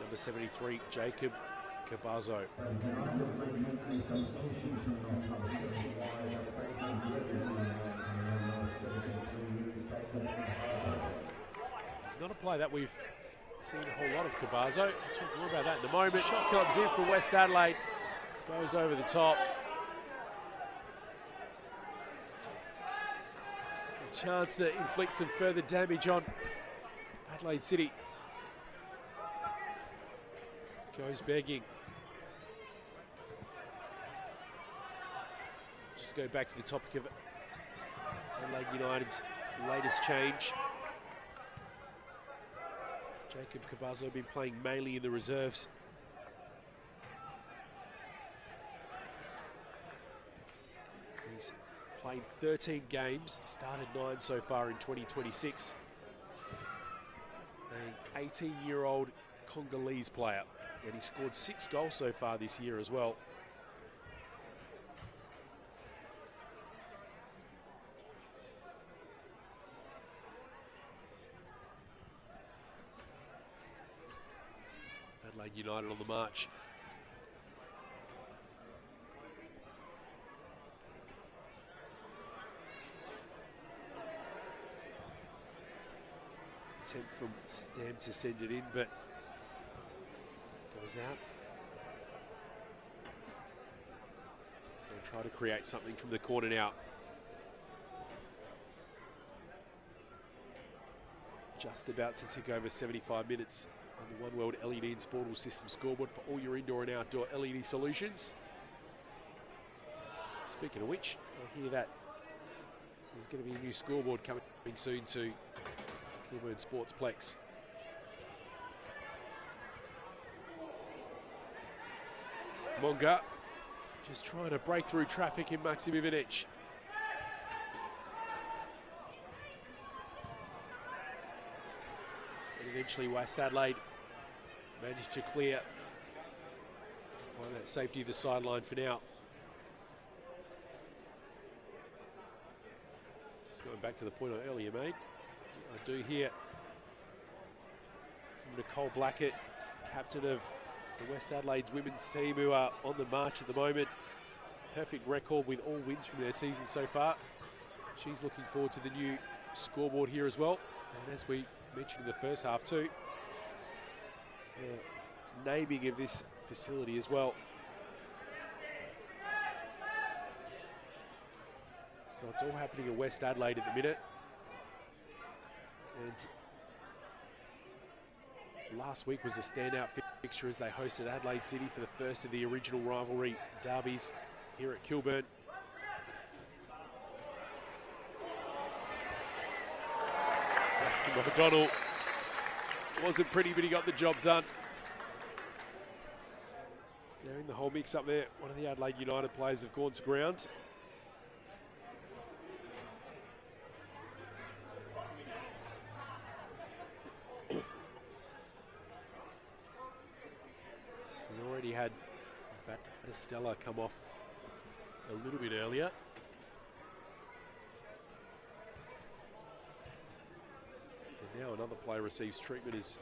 number 73, Jacob Cabazo. It's not a play that we've seen a whole lot of Cabazo. We'll talk more about that in a moment. Shot comes in for West Adelaide, goes over the top. A chance to inflict some further damage on Adelaide City. Goes begging. Just go back to the topic of Adelaide United's latest change. Jacob Cabazo been playing mainly in the reserves. He's played 13 games, started 9 so far in 2026. An 18-year-old Congolese player, and he scored 6 goals so far this year as well. Adelaide United on the march. Attempt from Stam to send it in, but goes out. They'll try to create something from the corner now. Just about to tick over 75 minutes on the One World LED and Sportable System scoreboard for all your indoor and outdoor LED solutions. Speaking of which, I hear that there's going to be a new scoreboard coming soon to Kilburn Sportsplex. Monga just trying to break through traffic in Maxim Ivanic. And eventually West Adelaide managed to clear. Find that safety of the sideline for now. Just going back to the point I earlier made, I do hear from Nicole Blackett, captain of the West Adelaide's women's team, who are on the march at the moment. Perfect record with all wins from their season so far. She's looking forward to the new scoreboard here as well. And as we mentioned in the first half too, the naming of this facility as well. So it's all happening at West Adelaide at the minute. And last week was a standout fixture as they hosted Adelaide City for the first of the original rivalry derbies here at Kilburn. O'Donnell wasn't pretty, but he got the job done. They're in the whole mix up there. One of the Adelaide United players have gone to ground. We already had Stella come off a little bit earlier. And now another player receives treatment, is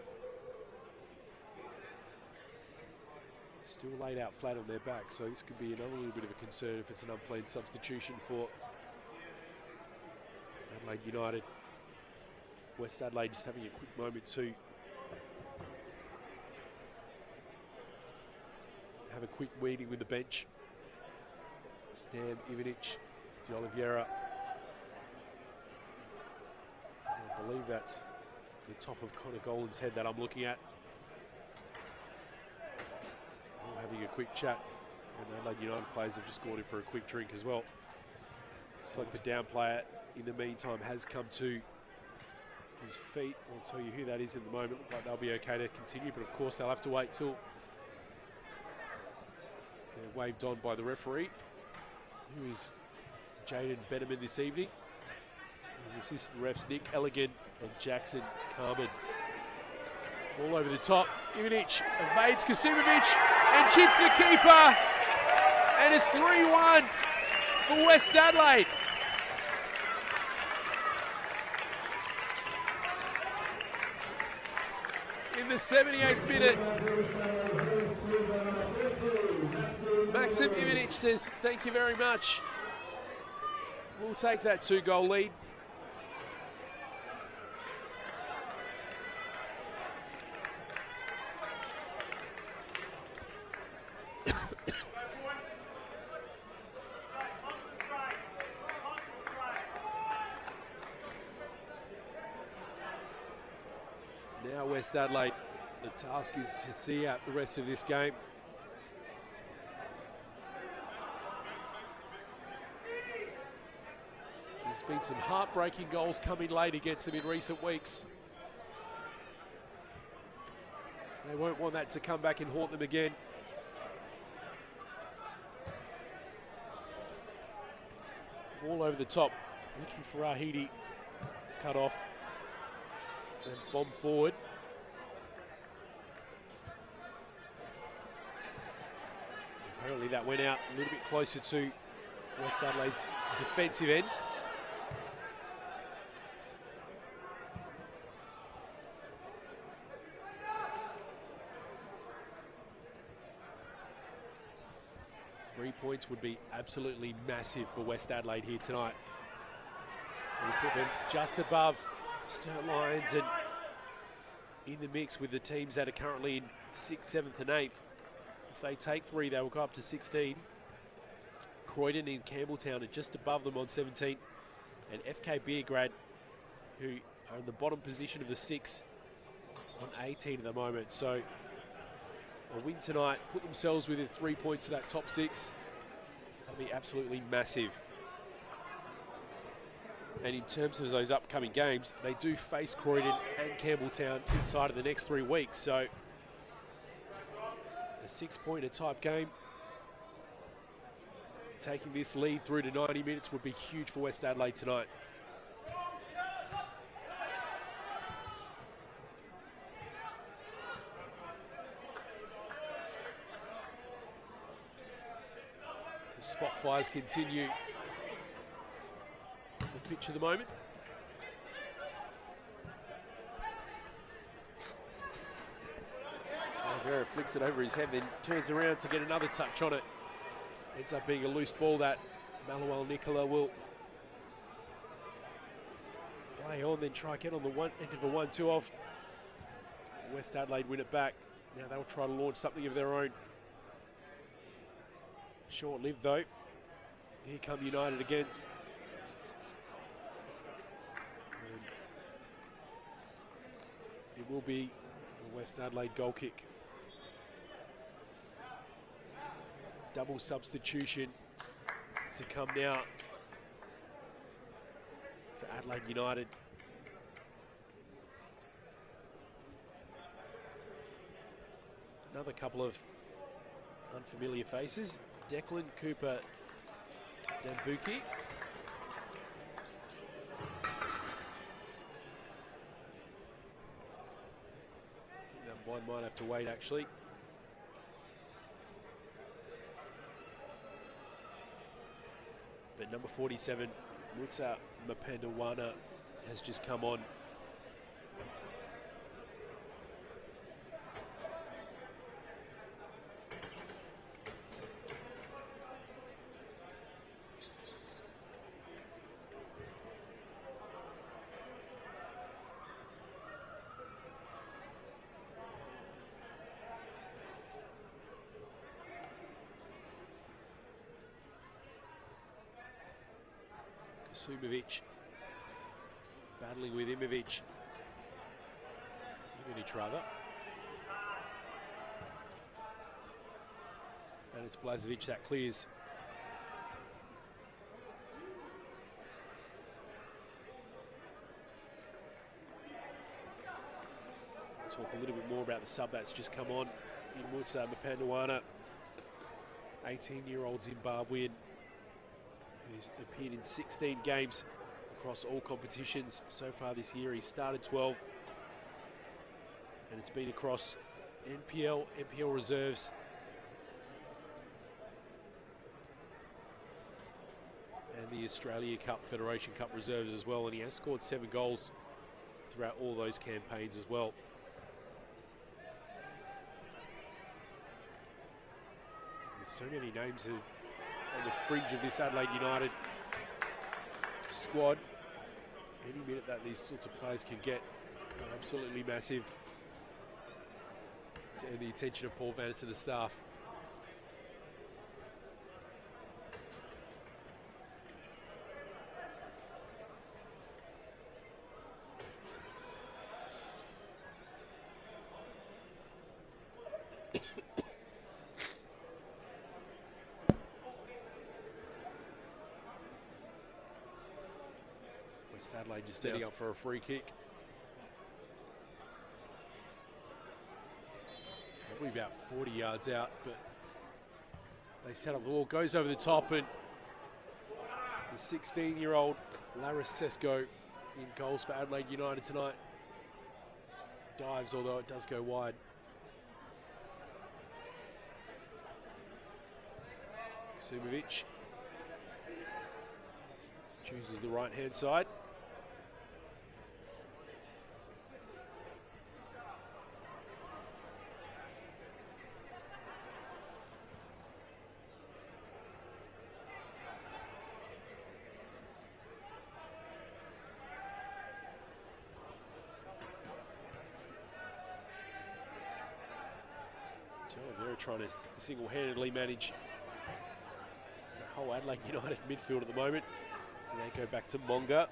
still laid out flat on their back, so this could be another little bit of a concern if it's an unplanned substitution for Adelaide United. West Adelaide just having a quick moment to have a quick meeting with the bench. Stan Ivanic, De Oliveira. I believe that's the top of Connor Golan's head that I'm looking at. We're having a quick chat, and the Adelaide United players have just gone in for a quick drink as well. So the down player in the meantime has come to his feet. I'll tell you who that is in the moment, but they'll be okay to continue, but of course they'll have to wait till they're waved on by the referee, who is Jaden Benneman this evening. His assistant refs Nick Elegant and Jackson Carmen. All over the top. Ivanic evades Kasimovic and chips the keeper. And it's 3-1 for West Adelaide. In the 78th minute, Maxim Ivanic says, "Thank you very much. We'll take that 2-goal lead." Now West Adelaide, the task is to see out the rest of this game. There's been some heartbreaking goals coming late against them in recent weeks. They won't want that to come back and haunt them again. All over the top, looking for Rahidi. It's cut off and bomb forward. Apparently that went out a little bit closer to West Adelaide's defensive end. Points would be absolutely massive for West Adelaide here tonight. We put them just above Sturt Lions and in the mix with the teams that are currently in 6th, 7th and 8th. If they take 3, they will go up to 16. Croydon and Campbelltown are just above them on 17. And FK Beergrad, who are in the bottom position of the 6 on 18 at the moment. So a win tonight, put themselves within 3 points of that top 6. That'll be absolutely massive. And in terms of those upcoming games, they do face Croydon and Campbelltown inside of the next 3 weeks. So a 6-pointer type game. Taking this lead through to 90 minutes would be huge for West Adelaide tonight. The spot fires continue. The pitch at the moment. Oliveira flicks it over his head, then turns around to get another touch on it. Ends up being a loose ball that Manuel Nicola will play on, then try get on the end of a 1-2 off. West Adelaide win it back. Now they'll try to launch something of their own. Short-lived though. Here come United against. It will be a West Adelaide goal kick. Double substitution to come now for Adelaide United. Another couple of unfamiliar faces. Declan Cooper Dambuki. That one might have to wait actually. But number 47, Mutsa Mapandawana, has just come on. Sumovic battling with Ivanic rather. And it's Blazovic that clears. We'll talk a little bit more about the sub that's just come on. Mutsa Mapandawana, 18-year-old Zimbabwean, who's appeared in 16 games across all competitions so far this year. He started 12, and it's been across NPL reserves, and the Australia Cup, Federation Cup reserves as well, and he has scored 7 goals throughout all those campaigns as well. There's so many names who on the fringe of this Adelaide United squad. Any minute that these sorts of players can get are absolutely massive to earn the attention of Paul Vanis and the staff. West Adelaide just setting up for a free kick. Probably about 40 yards out, but they set up the wall, goes over the top, and the 16-year-old Laris Sesko in goals for Adelaide United tonight. Dives, although it does go wide. Sumovic chooses the right-hand side. They're trying to single-handedly manage the whole Adelaide United midfield at the moment. And they go back to Monga.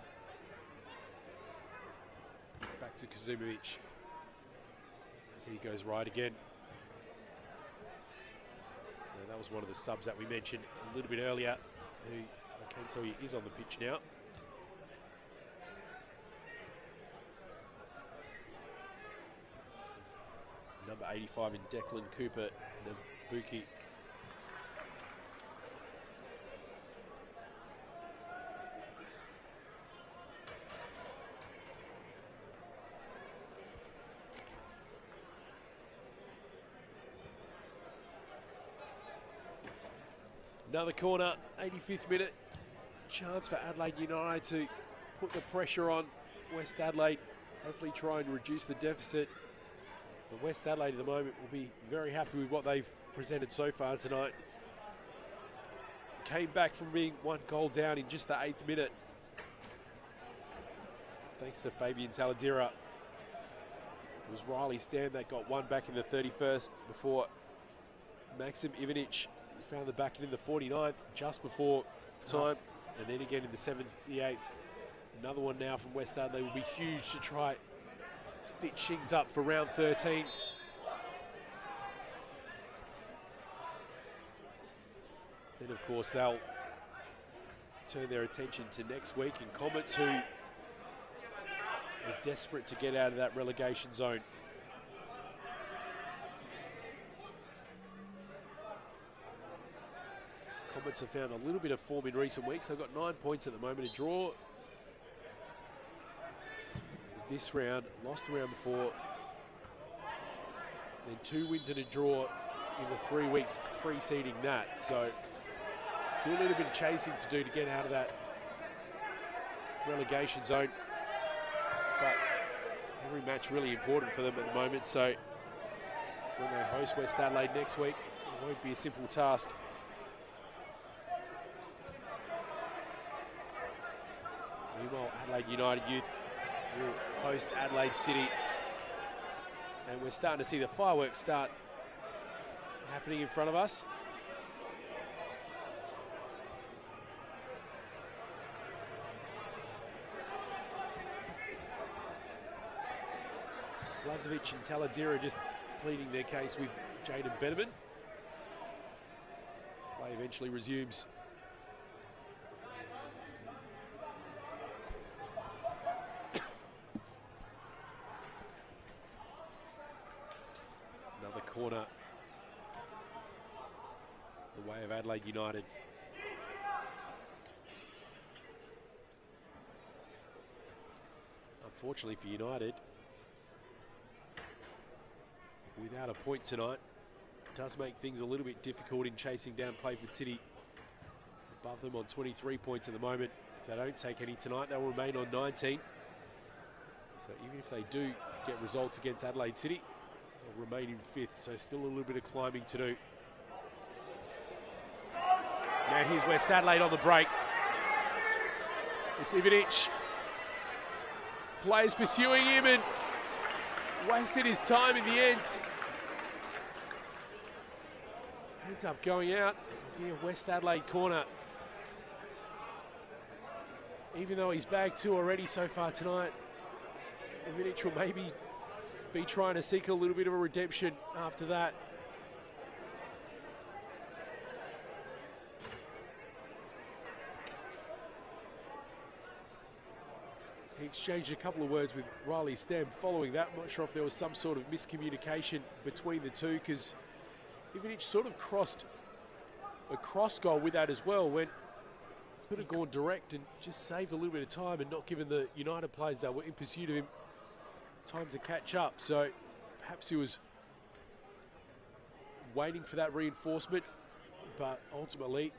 to Kazumovic as he goes right again. Now, that was one of the subs that we mentioned a little bit earlier, who I can tell you is on the pitch now. It's number 85 in Declan Cooper, the Buki. Another corner, 85th minute. Chance for Adelaide United to put the pressure on West Adelaide. Hopefully try and reduce the deficit. But West Adelaide at the moment will be very happy with what they've presented so far tonight. Came back from being 1 goal down in just the 8th minute. Thanks to Fabian Taladera. It was Riley Stam that got one back in the 31st before Maxim Ivanic found the back in the 49th, just before time, and then again in the 78th. Another one now from West Adelaide will be huge to try stitch things up for round 13. Then of course they'll turn their attention to next week in Comets, who are desperate to get out of that relegation zone. Comets have found a little bit of form in recent weeks. They've got 9 points at the moment, a draw this round, lost the round before, then 2 wins and a draw in the 3 weeks preceding that. So still a little bit of chasing to do to get out of that relegation zone. But every match really important for them at the moment. So when they host West Adelaide next week, it won't be a simple task. Meanwhile, Adelaide United Youth will host Adelaide City. And we're starting to see the fireworks start happening in front of us. Blazovic and Taladera just pleading their case with Jaden Benjamin. Play eventually resumes. Another corner the way of Adelaide United. Unfortunately for United, without a point tonight, does make things a little bit difficult in chasing down Playford City. Above them on 23 points at the moment. If they don't take any tonight, they'll remain on 19. So even if they do get results against Adelaide City, they'll remain in 5th. So still a little bit of climbing to do. Now here's West Adelaide on the break. It's Ivanic. Players pursuing him and wasted his time in the end. Ends up going out. Here, West Adelaide corner. Even though he's bagged 2 already so far tonight, Ivanic will maybe be trying to seek a little bit of a redemption after that. He exchanged a couple of words with Riley Stam following that. I'm not sure if there was some sort of miscommunication between the two, because Ivanic sort of crossed a cross goal with that as well, when could have gone direct and just saved a little bit of time and not given the United players that were in pursuit of him time to catch up. So perhaps he was waiting for that reinforcement, but ultimately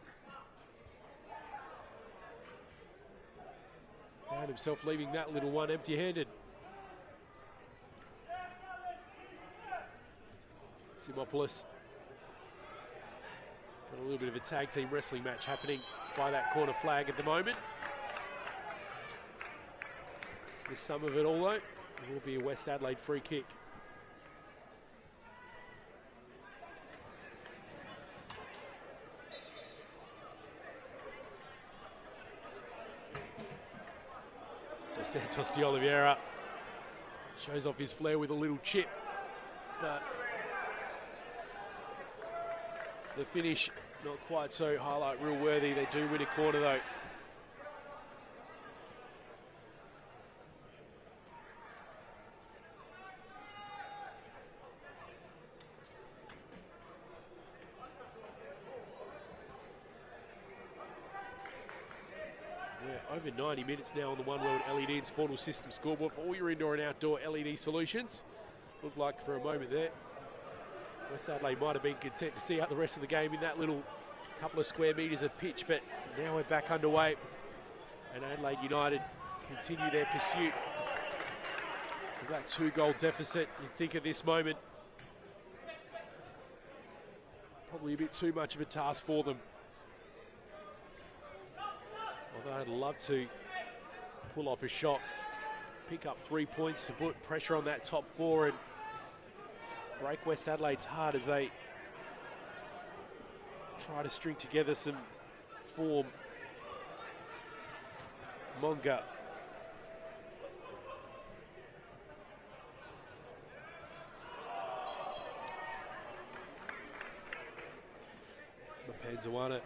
found himself leaving that little one empty-handed. Simopoulos got a little bit of a tag team wrestling match happening by that corner flag at the moment. The sum of it all, though, it will be a West Adelaide free kick. Dos Santos de Oliveira Shows off his flair with a little chip, but the finish not quite so highlight reel worthy. They do win a corner though. Over 90 minutes now on the One World LED and Sportal System scoreboard for all your indoor and outdoor LED solutions. Looked like for a moment there, West Adelaide might have been content to see out the rest of the game in that little couple of square metres of pitch, but now we're back underway. And Adelaide United continue their pursuit of that 2-goal deficit. You'd think at this moment, probably a bit too much of a task for them. Although I'd love to pull off a shot, pick up 3 points to put pressure on that top 4 and break West Adelaide's heart as they try to string together some form. Monga. Mapanzawana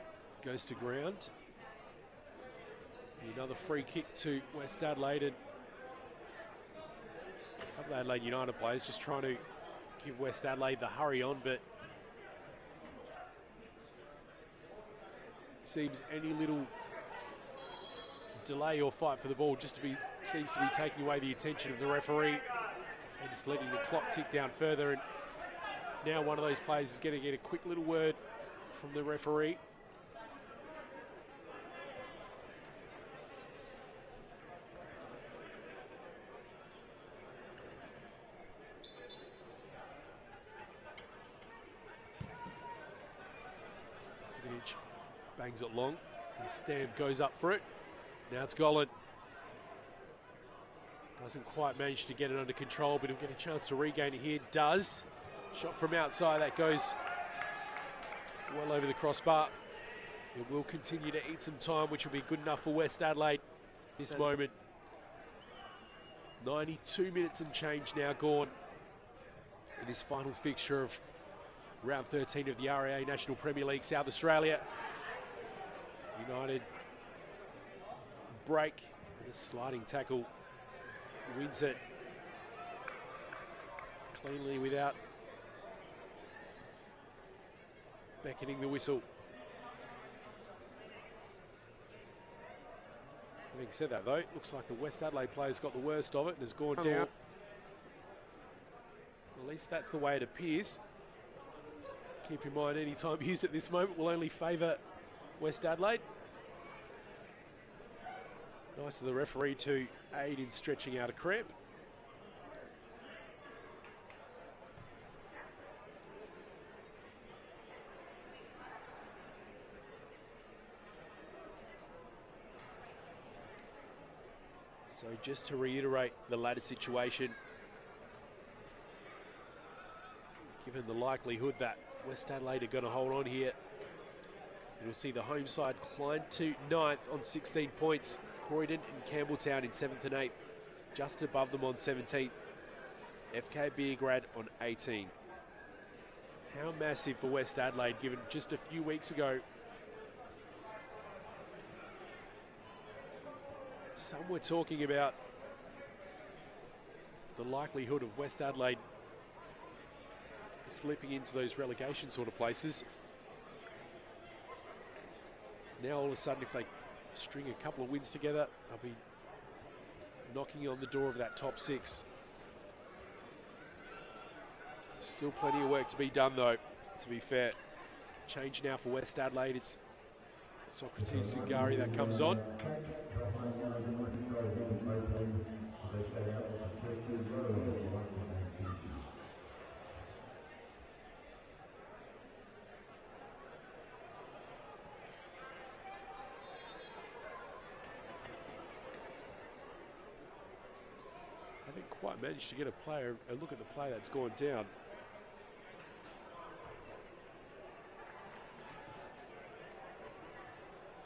goes to ground. Another free kick to West Adelaide, and a couple of Adelaide United players just trying to give West Adelaide the hurry on, but seems any little delay or fight for the ball seems to be taking away the attention of the referee and just letting the clock tick down further. And now one of those players is going to get a quick little word from the referee. Bangs it long, and Stam goes up for it. Now it's Gollan. Doesn't quite manage to get it under control, but he'll get a chance to regain it here. Does. Shot from outside, that goes well over the crossbar. It will continue to eat some time, which will be good enough for West Adelaide this moment. 92 minutes and change now gone in this final fixture of round 13 of the RAA National Premier League South Australia. United break with a sliding tackle, wins it cleanly without beckoning the whistle. Having said that though, it looks like the West Adelaide players got the worst of it and has gone down. At least that's the way it appears. Keep in mind, any time used at this moment will only favour West Adelaide. Nice of the referee to aid in stretching out a cramp. So just to reiterate the ladder situation, given the likelihood that West Adelaide are going to hold on here, you'll see the home side climb to 9th on 16 points. Croydon and Campbelltown in 7th and 8th, just above them on 17th. FK Beergrad on 18. How massive for West Adelaide, given just a few weeks ago some were talking about the likelihood of West Adelaide slipping into those relegation sort of places. Now all of a sudden, if they string a couple of wins together, they'll be knocking on the door of that top 6. Still plenty of work to be done though, to be fair. Change now for West Adelaide. It's Socrates Singari that comes on. Haven't quite managed to get a look at the play that's gone down.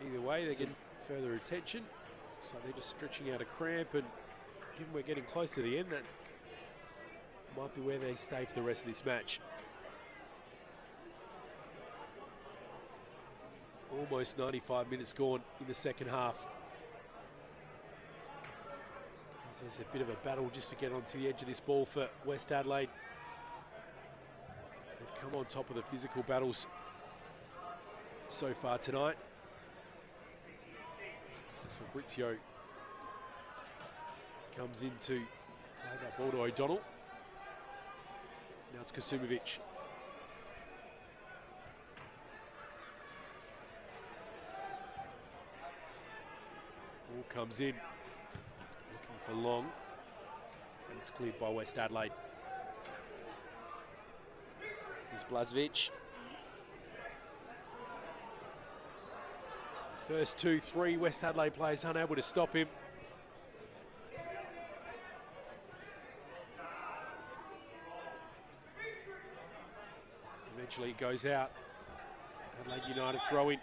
Either way, they get further attention. So they're just stretching out a cramp, and given we're getting close to the end, that might be where they stay for the rest of this match. Almost 95 minutes gone in the second half. So there's a bit of a battle just to get onto the edge of this ball for West Adelaide. They've come on top of the physical battles so far tonight. As Fabrizio comes in to play that ball to O'Donnell. Now it's Kasumovic. Ball comes in, looking for Long, and it's cleared by West Adelaide. Here's Blazovic. First 2-3 West Adelaide players unable to stop him. Eventually it goes out. Adelaide United throw in.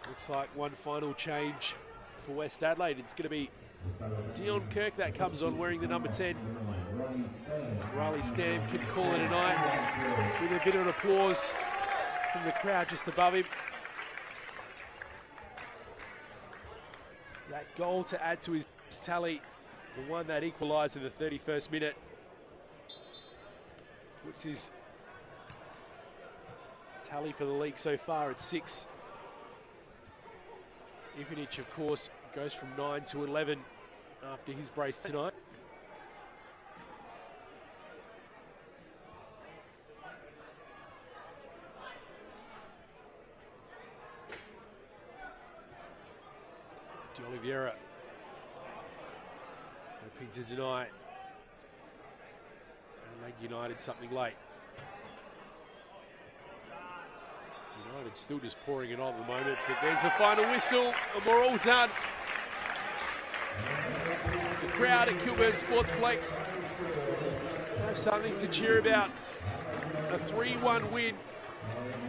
Looks like one final change for West Adelaide. It's going to be Dion Kirk that comes on wearing the number 10. Riley Stam can call it a night with a bit of applause from the crowd just above him. That goal to add to his tally, the one that equalised in the 31st minute, puts his tally for the league so far at 6. Ivanic, of course, goes from 9 to 11 after his brace tonight. De Oliveira hoping to deny Adelaide United something late. United still just pouring it on at the moment, but there's the final whistle and we're all done. The crowd at Kilburn Sportsplex have something to cheer about. A 3-1 win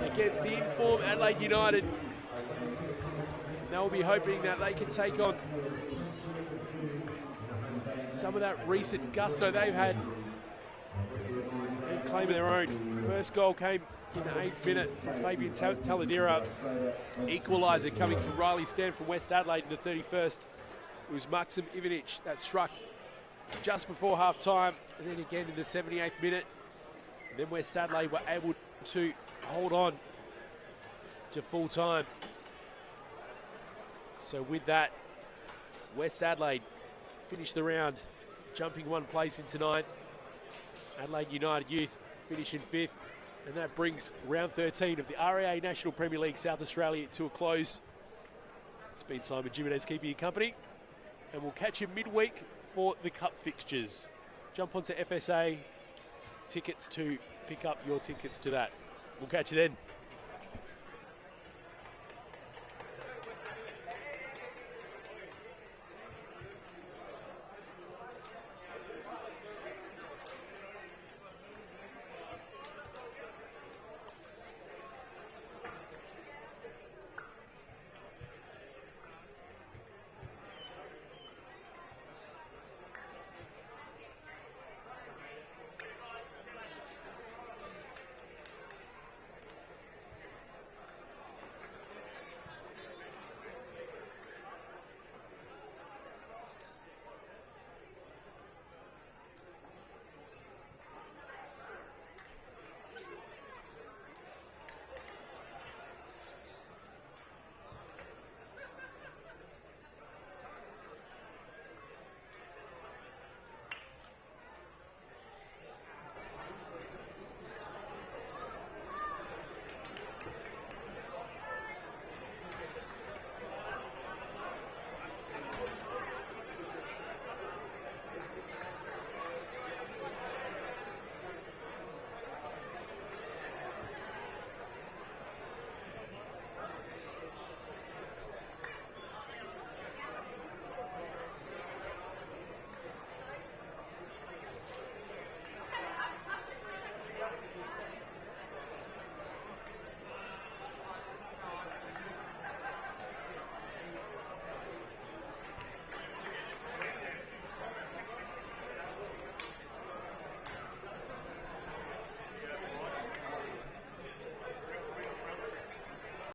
against the in-form Adelaide United. They'll be hoping that they can take on some of that recent gusto they've had and claim their own. First goal came in the 8th minute from Fabian Taladera. Equaliser coming from Riley Stan from West Adelaide in the 31st. It was Maxim Ivanic that struck just before half time, and then again in the 78th minute. And then West Adelaide were able to hold on to full time. So with that, West Adelaide finished the round, jumping one place into 9th. Adelaide United Youth finish in 5th. And that brings round 13 of the RAA National Premier League South Australia to a close. It's been Simon Jimenez keeping you company, and we'll catch you midweek for the Cup fixtures. Jump onto FSA tickets to pick up your tickets to that. We'll catch you then.